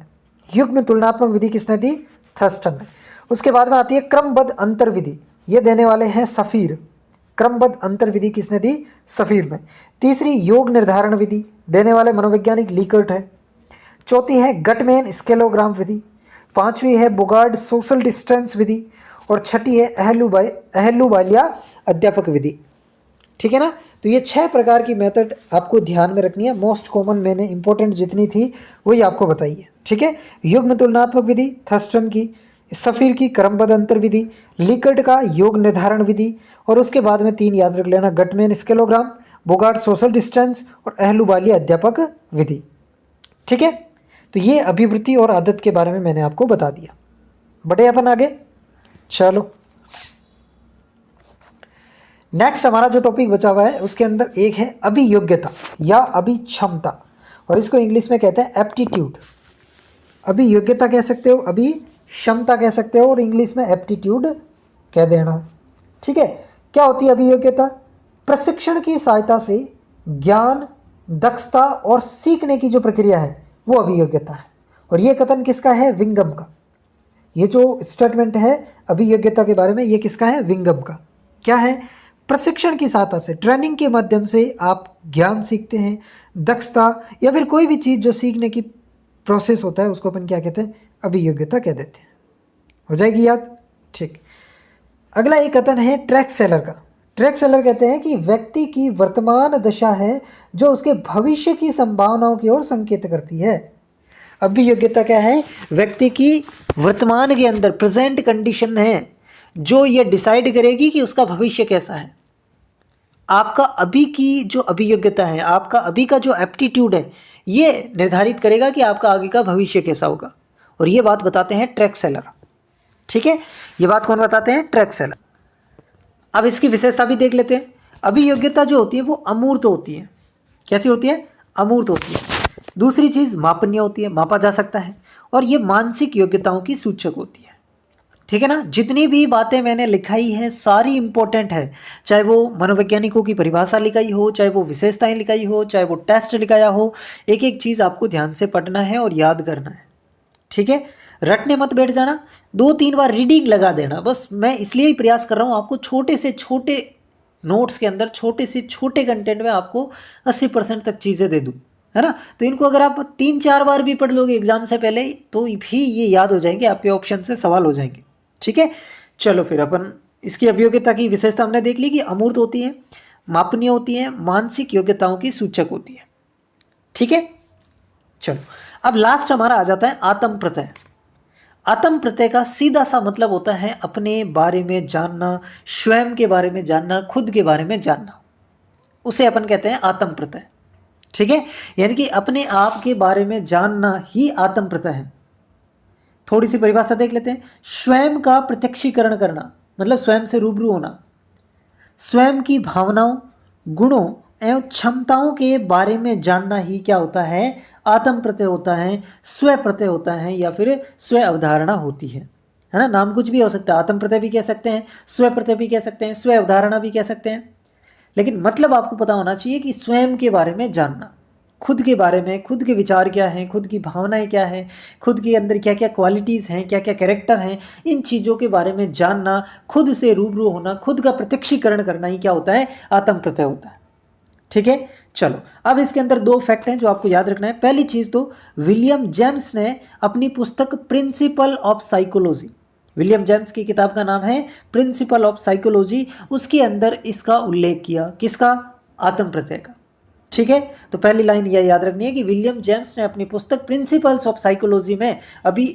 युग्म तुलनात्मक विधि किसने दी, थ्रस्टन ने। उसके बाद में आती है क्रमबद्ध अंतर विधि, ये देने वाले हैं सफ़ीर। क्रमबद्ध अंतर विधि किसने दी, सफ़ीर में। तीसरी योग निर्धारण विधि देने वाले मनोवैज्ञानिक लीकर्ट है। चौथी है गटमैन स्केलोग्राम विधि। पांचवी है बुगार्ड सोशल डिस्टेंस विधि। और छठी है अहलुवालिया अध्यापक विधि, ठीक है ना। तो ये 6 प्रकार की मेथड आपको ध्यान में रखनी है। मोस्ट कॉमन मैंने इंपॉर्टेंट जितनी थी वही आपको बताई है, ठीक है। युग्म तुलनात्मक विधि थर्स्टन की, सफ़ीर की क्रमबद्ध अंतर विधि, लिकर्ट का योग निर्धारण विधि, और उसके बाद में 3 याद रख लेना, गटमैन स्केलोग्राम, बुगार्ड सोशल डिस्टेंस और अहलुवालिया अध्यापक विधि, ठीक है। तो ये अभिवृत्ति और आदत के बारे में मैंने आपको बता दिया। बढ़े अपन आगे, चलो। नेक्स्ट हमारा जो टॉपिक बचा हुआ है उसके अंदर एक है अभियोग्यता या अभिक्षमता, और इसको इंग्लिश में कहते हैं एप्टीट्यूड। अभियोग्यता कह सकते हो, अभिक्षमता कह सकते हो, और इंग्लिश में एप्टीट्यूड कह देना, ठीक है। क्या होती है अभियोग्यता, प्रशिक्षण की सहायता से ज्ञान, दक्षता और सीखने की जो प्रक्रिया है वो अभियोग्यता है। और ये कथन किसका है, विंगम का। ये जो स्टेटमेंट है अभियोग्यता के बारे में, ये किसका है, विंगम का। क्या है, प्रशिक्षण की सहायता से, ट्रेनिंग के माध्यम से आप ज्ञान सीखते हैं, दक्षता या फिर कोई भी चीज़ जो सीखने की प्रोसेस होता है उसको अपन क्या कहते हैं, अभियोग्यता कह देते हैं। हो जाएगी याद, ठीक। अगला एक कथन है ट्रैक सेलर का। ट्रैक सेलर कहते हैं कि व्यक्ति की वर्तमान दशा है जो उसके भविष्य की संभावनाओं की ओर संकेत करती है। अभियोग्यता क्या है, व्यक्ति की वर्तमान के अंदर प्रेजेंट कंडीशन है जो ये डिसाइड करेगी कि उसका भविष्य कैसा है। आपका अभी की जो अभियोग्यता है, आपका अभी का जो एप्टीट्यूड है, ये निर्धारित करेगा कि आपका आगे का भविष्य कैसा होगा। और ये बात बताते हैं ट्रैक सेलर, ठीक है। ये बात कौन बताते हैं, ट्रैक सेलर। अब इसकी विशेषता भी देख लेते हैं। अभियोग्यता जो होती है वो अमूर्त होती है। कैसी होती है, अमूर्त होती है। दूसरी चीज़ मापनीय होती है, मापा जा सकता है। और ये मानसिक योग्यताओं की सूचक होती है, ठीक है ना। जितनी भी बातें मैंने लिखाई हैं सारी इंपॉर्टेंट है, चाहे वो मनोवैज्ञानिकों की परिभाषा लिखाई हो, चाहे वो विशेषताएं लिखाई हो, चाहे वो टेस्ट लिखाया हो। एक एक चीज़ आपको ध्यान से पढ़ना है और याद करना है, ठीक है। रटने मत बैठ जाना, 2-3 बार रीडिंग लगा देना बस। मैं इसलिए ही प्रयास कर रहा हूँ आपको छोटे से छोटे नोट्स के अंदर, छोटे से छोटे कंटेंट में आपको 80% तक चीज़ें दे दूँ, है ना। तो इनको अगर आप 3-4 बार भी पढ़ लोगे एग्जाम से पहले तो भी ये याद हो जाएंगे, आपके ऑप्शन से सवाल हो जाएंगे, ठीक है। चलो फिर अपन इसकी अभियोग्यता की विशेषता हमने देख ली कि अमूर्त होती है, मापनीय होती है, मानसिक योग्यताओं की सूचक होती है, ठीक है। चलो अब लास्ट हमारा आ जाता है आत्म प्रत्यय। आत्म प्रत्यय का सीधा सा मतलब होता है अपने बारे में जानना, स्वयं के बारे में जानना, खुद के बारे में जानना, उसे अपन कहते हैं आत्म प्रत्यय, ठीक है। यानी कि अपने आप के बारे में जानना ही आत्म प्रत्यय है। थोड़ी सी परिभाषा देख लेते हैं। स्वयं का प्रत्यक्षीकरण करना मतलब स्वयं से रूबरू होना, स्वयं की भावनाओं, गुणों एवं क्षमताओं के बारे में जानना ही क्या होता है, आत्म प्रत्यय होता है, स्व प्रत्यय होता है, या फिर स्व अवधारणा होती है ना। नाम कुछ भी हो सकता है, आत्म प्रत्यय भी कह सकते हैं, स्व प्रत्यय भी कह सकते हैं, स्व अवधारणा भी कह सकते हैं, लेकिन मतलब आपको पता होना चाहिए कि स्वयं के बारे में जानना, खुद के बारे में, खुद के विचार क्या हैं, खुद की भावनाएं क्या हैं, खुद के अंदर क्या क्या क्वालिटीज़ हैं, क्या क्या कैरेक्टर हैं, इन चीज़ों के बारे में जानना, खुद से रूबरू होना, खुद का प्रत्यक्षीकरण करना ही क्या होता है, आत्म प्रत्यय होता है। ठीक है, चलो अब इसके अंदर दो फैक्ट हैं जो आपको याद रखना है। पहली चीज़ तो विलियम जेम्स ने अपनी पुस्तक principle of psychology, William James की किताब का नाम है प्रिंसिपल ऑफ साइकोलॉजी, उसके अंदर इसका उल्लेख किया, किसका, आत्म प्रत्यय का। ठीक है, तो पहली लाइन यह याद रखनी है कि विलियम जेम्स ने अपनी पुस्तक प्रिंसिपल्स ऑफ साइकोलॉजी में अभी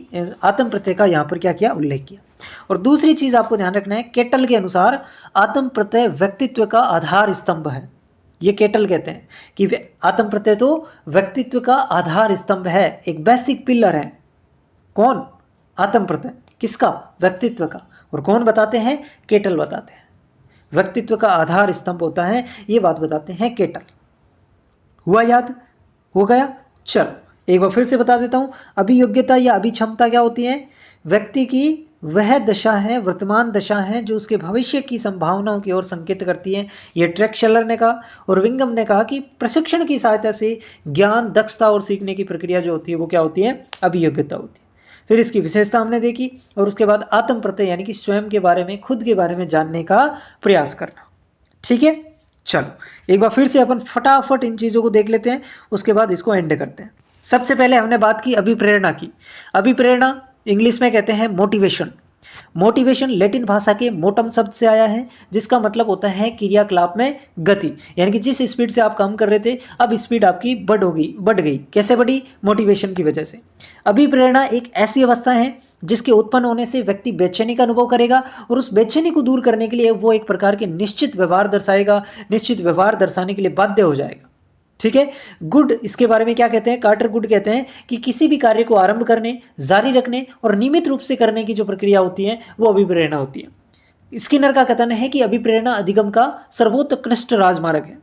आत्म प्रत्यय का यहाँ पर क्या किया, उल्लेख किया। और दूसरी चीज आपको ध्यान रखना है, केटल के अनुसार आत्म प्रत्यय व्यक्तित्व का आधार स्तंभ है। ये केटल कहते हैं कि आत्म प्रत्यय तो व्यक्तित्व का आधार स्तंभ है, एक बेसिक पिलर है। कौन, आत्म प्रत्यय, किसका, व्यक्तित्व का। और कौन बताते हैं, केटल बताते हैं। व्यक्तित्व का आधार स्तंभ होता है, ये बात बताते हैं केटल। हुआ याद, हो गया। चलो एक बार फिर से बता देता हूं, अभियोग्यता या अभिक्षमता क्या होती है, व्यक्ति की वह दशा है, वर्तमान दशा है जो उसके भविष्य की संभावनाओं की ओर संकेत करती है। ये ट्रेक्शलर ने कहा और विंगम ने कहा कि प्रशिक्षण की सहायता से ज्ञान, दक्षता और सीखने की प्रक्रिया जो होती है वो क्या होती है, अभियोग्यता होती है। फिर इसकी विशेषता हमने देखी और उसके बाद आत्म प्रत्यय यानी कि स्वयं के बारे में, खुद के बारे में जानने का प्रयास करना। ठीक है, चलो एक बार फिर से अपन फटाफट इन चीज़ों को देख लेते हैं, उसके बाद इसको एंड करते हैं। सबसे पहले हमने बात की अभिप्रेरणा की। अभिप्रेरणा इंग्लिश में कहते हैं मोटिवेशन। मोटिवेशन लैटिन भाषा के मोटम शब्द से आया है, जिसका मतलब होता है क्रियाकलाप में गति, यानी कि जिस स्पीड से आप काम कर रहे थे अब स्पीड आपकी बढ़ गई। कैसे बढ़ी, मोटिवेशन की वजह से। अभिप्रेरणा एक ऐसी अवस्था है जिसके उत्पन्न होने से व्यक्ति बेचैनी का अनुभव करेगा और उस बेचैनी को दूर करने के लिए वो एक प्रकार के निश्चित व्यवहार दर्शाएगा, निश्चित व्यवहार दर्शाने के लिए बाध्य हो जाएगा। ठीक है, गुड इसके बारे में क्या कहते हैं, कार्टर गुड कहते हैं कि किसी भी कार्य को आरंभ करने, जारी रखने और नियमित रूप से करने की जो प्रक्रिया होती है वो अभिप्रेरणा होती है। स्किनर का कथन है कि अभिप्रेरणा अधिगम का सर्वोत्कृष्ट राजमार्ग है।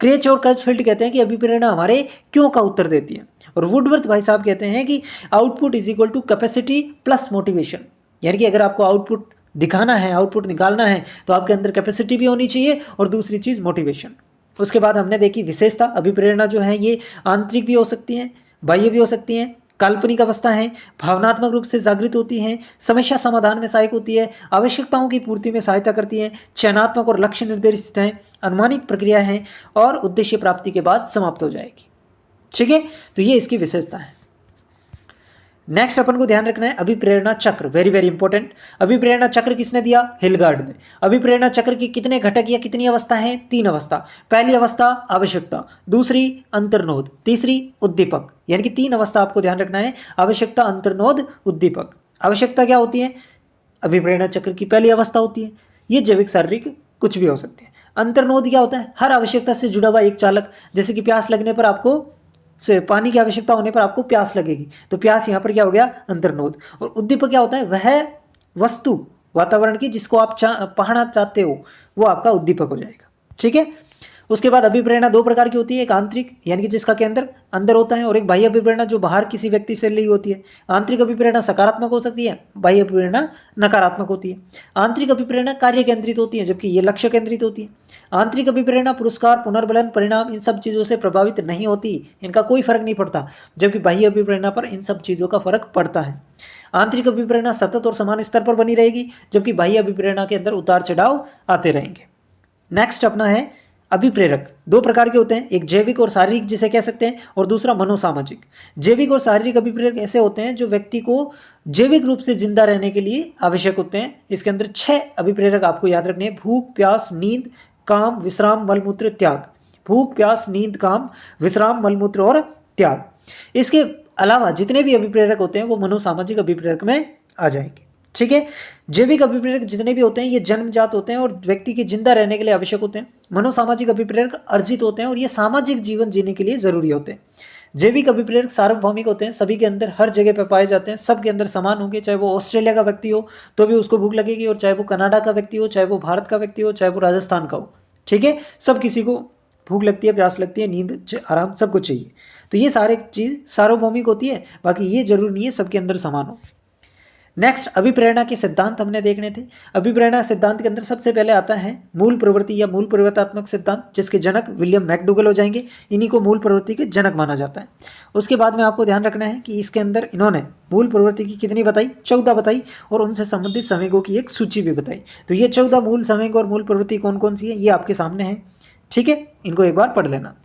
क्रेच और कर्चफील्ड कहते हैं कि अभिप्रेरणा हमारे क्यों का उत्तर देती है। और वुडवर्थ भाई साहब कहते हैं कि output is equal to capacity plus motivation, यानी कि अगर आपको आउटपुट दिखाना है, आउटपुट निकालना है तो आपके अंदर कैपेसिटी भी होनी चाहिए और दूसरी चीज़ मोटिवेशन। उसके बाद हमने देखी विशेषता, अभिप्रेरणा जो है ये आंतरिक भी हो सकती हैं, बाह्य भी हो सकती हैं, काल्पनिक अवस्था है, भावनात्मक रूप से जागृत होती हैं, समस्या समाधान में सहायक होती है, आवश्यकताओं की पूर्ति में सहायता करती हैं, चयनात्मक और लक्ष्य निर्देशित हैं, अनुमानित प्रक्रिया है और उद्देश्य प्राप्ति के बाद समाप्त हो जाएगी। ठीक है, तो ये इसकी विशेषता है। नेक्स्ट अपन को ध्यान रखना है अभिप्रेरणा चक्र, वेरी वेरी इंपॉर्टेंट। अभिप्रेरणा चक्र किसने दिया, हिलगार्ड ने। अभिप्रेरणा चक्र की कितने घटक या कितनी अवस्था है, 3 अवस्था। पहली अवस्था आवश्यकता, दूसरी अंतर्नोद, तीसरी उद्दीपक, यानी कि 3 अवस्था आपको ध्यान रखना है, आवश्यकता, अंतर्नोद, उद्दीपक। आवश्यकता क्या होती है, अभिप्रेरणा चक्र की पहली अवस्था होती है, ये जैविक शारीरिक कुछ भी हो सकते हैं। अंतर्नोद क्या होता है, हर आवश्यकता से जुड़ा हुआ एक चालक, जैसे कि प्यास लगने पर आपको से पानी की आवश्यकता होने पर आपको प्यास लगेगी, तो प्यास यहाँ पर क्या हो गया, अंतर्नोद। और उद्दीपक क्या होता है, वह वस्तु वातावरण की जिसको आप पढ़ना चाहते हो वो आपका उद्दीपक हो जाएगा। ठीक है, उसके बाद अभिप्रेरणा 2 प्रकार की होती है, एक आंतरिक यानी कि जिसका के अंदर होता है, और एक बाह्य अभिप्रेरणा जो बाहर किसी व्यक्ति से ली होती है। आंतरिक अभिप्रेरणा सकारात्मक हो सकती है, बाह्य अभिप्रेरणा नकारात्मक होती है। आंतरिक अभिप्रेरणा कार्य केंद्रित होती है जबकि ये लक्ष्य केंद्रित होती है। आंतरिक अभिप्रेरणा पुरस्कार, पुनर्बलन, परिणाम इन सब चीज़ों से प्रभावित नहीं होती, इनका कोई फर्क नहीं पड़ता, जबकि बाह्य अभिप्रेरणा पर इन सब चीज़ों का फर्क पड़ता है। आंतरिक अभिप्रेरणा सतत और समान स्तर पर बनी रहेगी, जबकि बाह्य अभिप्रेरणा के अंदर उतार चढ़ाव आते रहेंगे। नेक्स्ट अपना है अभिप्रेरक, 2 प्रकार के होते हैं, एक जैविक और शारीरिक जिसे कह सकते हैं, और दूसरा मनोसामाजिक। जैविक और शारीरिक अभिप्रेरक ऐसे होते हैं जो व्यक्ति को जैविक रूप से जिंदा रहने के लिए आवश्यक होते हैं। इसके अंदर 6 अभिप्रेरक आपको याद रखने हैं, भूख, प्यास, नींद, काम, विश्राम, मलमूत्र, त्याग। भूख, प्यास, नींद, काम, विश्राम, मलमूत्र और त्याग। इसके अलावा जितने भी अभिप्रेरक होते हैं वो मनोसामाजिक अभिप्रेरक में आ जाएंगे। ठीक है, जैविक अभिप्रेरक जितने भी होते हैं ये जन्मजात होते हैं और व्यक्ति के जिंदा रहने के लिए आवश्यक होते हैं। मनोसामाजिक अभिप्रेरक अर्जित होते हैं और ये सामाजिक जीवन जीने के लिए जरूरी होते हैं। जैविक अभिप्रेरक सार्वभौमिक होते हैं, सभी के अंदर हर जगह पर पाए जाते हैं, सबके अंदर समान होंगे, चाहे वो ऑस्ट्रेलिया का व्यक्ति हो तो भी उसको भूख लगेगी, और चाहे वो कनाडा का व्यक्ति हो, चाहे वो भारत का व्यक्ति हो, चाहे वो राजस्थान का हो। ठीक है, सब किसी को भूख लगती है, प्यास लगती है, नींद, आराम सबको चाहिए। तो ये सारे चीज़ सार्वभौमिक होती है, बाकी ये जरूरी नहीं है सबके अंदर समान हो। नेक्स्ट अभिप्रेरणा के सिद्धांत हमने देखने थे। अभिप्रेरणा सिद्धांत के अंदर सबसे पहले आता है मूल प्रवृत्ति या मूल परिवर्तनात्मक सिद्धांत, जिसके जनक विलियम मैकडूगल हो जाएंगे। इन्हीं को मूल प्रवृत्ति के जनक माना जाता है। उसके बाद में आपको ध्यान रखना है कि इसके अंदर इन्होंने मूल प्रवृत्ति की कितनी बताई, 14 बताई, और उनसे संबंधित संवेगों की एक सूची भी बताई। तो ये 14 मूल संवेग और मूल प्रवृत्ति कौन कौन सी है ये आपके सामने है, ठीक है, इनको एक बार पढ़ लेना।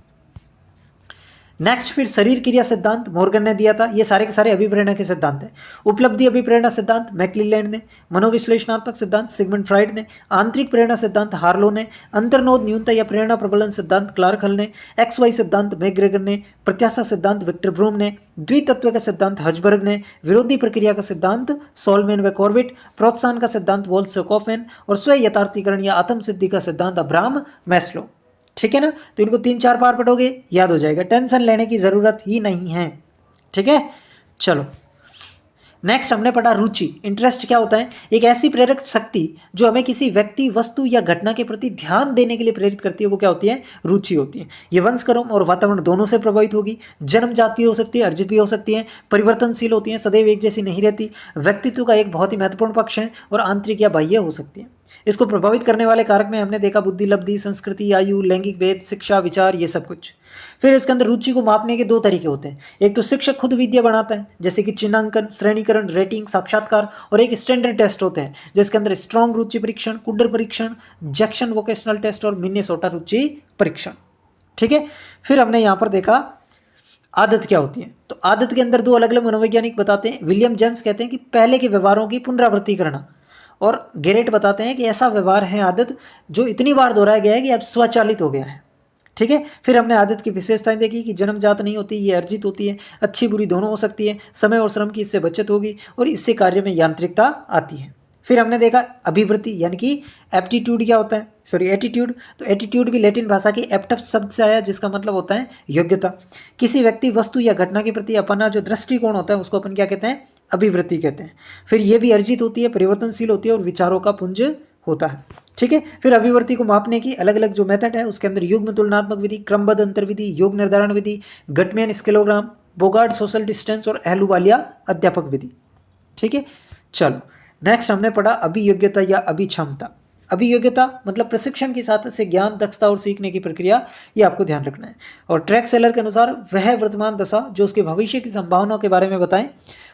नेक्स्ट फिर शरीर क्रिया सिद्धांत मॉर्गन ने दिया था। ये सारे के सारे अभिप्रेरणा के सिद्धांत हैं। उपलब्धि अभिप्रेरणा सिद्धांत मैक्लीलैंड ने, मनोविश्लेषणात्मक सिद्धांत सिगमंड फ्राइड ने, आंतरिक प्रेरणा सिद्धांत हार्लो ने, अंतर्नोद न्यूनता या प्रेरणा प्रबलन सिद्धांत क्लार्क हल ने, XY सिद्धांत मैकग्रेगर ने, प्रत्याशा सिद्धांत विक्टर ब्रूम ने, द्वितत्व का सिद्धांत हजबर्ग ने, विरोधी प्रक्रिया का सिद्धांत सोलमैन व कॉर्बेट, प्रोत्साहन का सिद्धांत वोल्सकोफेन, और स्व यथार्थीकरण या आत्म सिद्धि का सिद्धांत अब्राहम मैस्लो। ठीक है ना, तो इनको 3-4 बार पढ़ोगे याद हो जाएगा, टेंशन लेने की ज़रूरत ही नहीं है। ठीक है, चलो नेक्स्ट हमने पढ़ा रुचि। इंटरेस्ट क्या होता है? एक ऐसी प्रेरक शक्ति जो हमें किसी व्यक्ति, वस्तु या घटना के प्रति ध्यान देने के लिए प्रेरित करती है, वो क्या होती है? रुचि होती है। ये वंशक्रम और वातावरण दोनों से प्रभावित होगी। जन्मजात भी हो सकती है, अर्जित भी हो सकती है, परिवर्तनशील होती है, सदैव एक जैसी नहीं रहती, व्यक्तित्व का एक बहुत ही महत्वपूर्ण पक्ष है, और आंतरिक या बाह्य हो सकती है। इसको प्रभावित करने वाले कारक में हमने देखा बुद्धि, लब्धि, संस्कृति, आयु, लैंगिक भेद, शिक्षा, विचार, ये सब कुछ। फिर इसके अंदर रुचि को मापने के 2 तरीके होते हैं। एक तो शिक्षक खुद विद्या बनाता है, जैसे कि चिन्हांकन, श्रेणीकरण, रेटिंग, साक्षात्कार, और एक स्टैंडर्ड टेस्ट होते हैं जिसके अंदर स्ट्रॉन्ग रुचि परीक्षण, कुडर परीक्षण, जैक्सन वोकेशनल टेस्ट और मिनेसोटा रुचि परीक्षण। ठीक है, फिर हमने यहाँ पर देखा आदत क्या होती है। तो आदत के अंदर 2 अलग अलग मनोवैज्ञानिक बताते हैं। विलियम जेम्स कहते हैं कि पहले के व्यवहारों की पुनरावृत्ति करना, और गेरेट बताते हैं कि ऐसा व्यवहार है आदत जो इतनी बार दोहराया गया है कि अब स्वचालित हो गया है। ठीक है, फिर हमने आदत की विशेषताएं देखी कि जन्मजात नहीं होती, ये अर्जित होती है, अच्छी बुरी दोनों हो सकती है, समय और श्रम की इससे बचत होगी, और इससे कार्य में यांत्रिकता आती है। फिर हमने देखा अभिवृत्ति यानी कि एप्टीट्यूड क्या होता है, सॉरी एटीट्यूड। तो एटीट्यूड भी लैटिन भाषा की एप्टस शब्द से आया, जिसका मतलब होता है योग्यता। किसी व्यक्ति, वस्तु या घटना के प्रति अपना जो दृष्टिकोण होता है उसको अपन क्या कहते हैं? अभिवृत्ति कहते हैं। फिर ये भी अर्जित होती है, परिवर्तनशील होती है, और विचारों का पुंज होता है। ठीक है, फिर अभिवृत्ति को मापने की अलग अलग जो मेथड है उसके अंदर युग्म तुलनात्मक विधि, क्रमबद्ध अंतर विधि, योग निर्धारण विधि, Guttmann scalogram, Bogard social distance, और अहलुवालिया अध्यापक विधि। ठीक है, चलो नेक्स्ट हमने पढ़ा अभियोग्यता या अभिक्षमता। अभियोग्यता मतलब प्रशिक्षण के साथ से ज्ञान, दक्षता और सीखने की प्रक्रिया, ये आपको ध्यान रखना है। और ट्रैक सेलर के अनुसार वह वर्तमान दशा जो उसके भविष्य की संभावनाओं के बारे में बताएं,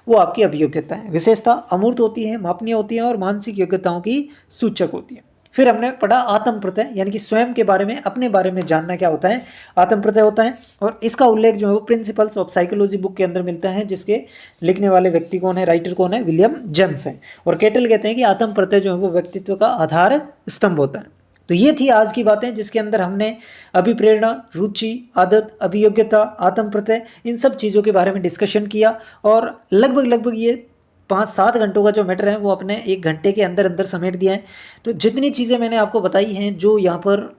वो आपकी अभियोग्यता है। विशेषता अमूर्त होती है, मापनीय होती है, और मानसिक योग्यताओं की सूचक होती है। फिर हमने पढ़ा आत्म प्रत्यय यानी कि स्वयं के बारे में, अपने बारे में जानना क्या होता है, आत्म प्रत्यय होता है। और इसका उल्लेख जो है वो प्रिंसिपल्स ऑफ साइकोलॉजी बुक के अंदर मिलता है, जिसके लिखने वाले व्यक्ति कौन है, राइटर कौन है? विलियम जेम्स है। और केटल कहते हैं कि आत्म प्रत्यय जो है वो व्यक्तित्व का आधार स्तंभ होता है। तो ये थी आज की बातें, जिसके अंदर हमने अभिप्रेरणा, रुचि, आदत, अभियोग्यता, आत्म प्रत्यय, इन सब चीज़ों के बारे में डिस्कशन किया। और लगभग ये 5-7 घंटों का जो मैटर है वो अपने 1 घंटे के अंदर अंदर समेट दिया है। तो जितनी चीज़ें मैंने आपको बताई हैं, जो यहाँ पर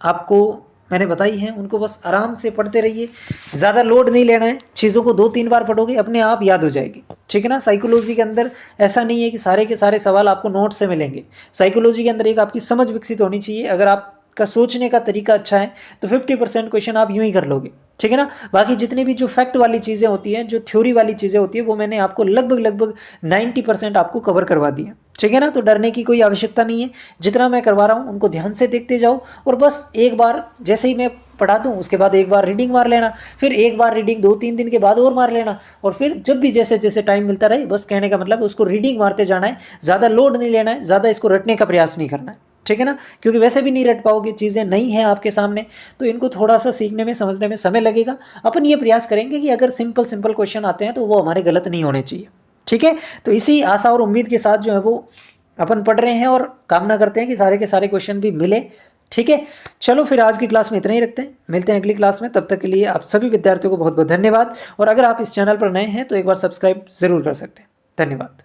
आपको मैंने बताई हैं, उनको बस आराम से पढ़ते रहिए, ज़्यादा लोड नहीं लेना है। चीज़ों को 2-3 बार पढ़ोगे अपने आप याद हो जाएगी। ठीक है ना, साइकोलॉजी के अंदर ऐसा नहीं है कि सारे के सारे सवाल आपको नोट से मिलेंगे। साइकोलॉजी के अंदर एक आपकी समझ विकसित होनी चाहिए। अगर आपका सोचने का तरीका अच्छा है तो 50% क्वेश्चन आप यूँ ही कर लोगे। ठीक है ना, बाकी जितनी भी जो फैक्ट वाली चीज़ें होती हैं, जो थ्योरी वाली चीज़ें होती है, वो मैंने आपको लगभग 90% आपको कवर करवा दी है। ठीक है ना, तो डरने की कोई आवश्यकता नहीं है। जितना मैं करवा रहा हूँ उनको ध्यान से देखते जाओ, और बस एक बार जैसे ही मैं पढ़ा दूँ उसके बाद एक बार रीडिंग मार लेना, फिर एक बार रीडिंग 2-3 दिन के बाद और मार लेना, और फिर जब भी जैसे जैसे टाइम मिलता रहे, बस कहने का मतलब उसको रीडिंग मारते जाना है। ज़्यादा लोड नहीं लेना है, ज़्यादा इसको रटने का प्रयास नहीं करना है। ठीक है ना, क्योंकि वैसे भी नहीं रट पाओगे, चीज़ें नहीं हैं आपके सामने, तो इनको थोड़ा सा सीखने में, समझने में समय लगेगा। अपन ये प्रयास करेंगे कि अगर सिंपल क्वेश्चन आते हैं तो वो हमारे गलत नहीं होने चाहिए। ठीक है, तो इसी आशा और उम्मीद के साथ जो है वो अपन पढ़ रहे हैं, और कामना करते हैं कि सारे के सारे क्वेश्चन भी मिले। ठीक है, चलो फिर आज की क्लास में इतना ही रखते हैं, मिलते हैं अगली क्लास में। तब तक के लिए आप सभी विद्यार्थियों को बहुत बहुत धन्यवाद। और अगर आप इस चैनल पर नए हैं तो एक बार सब्सक्राइब ज़रूर कर सकते हैं। धन्यवाद।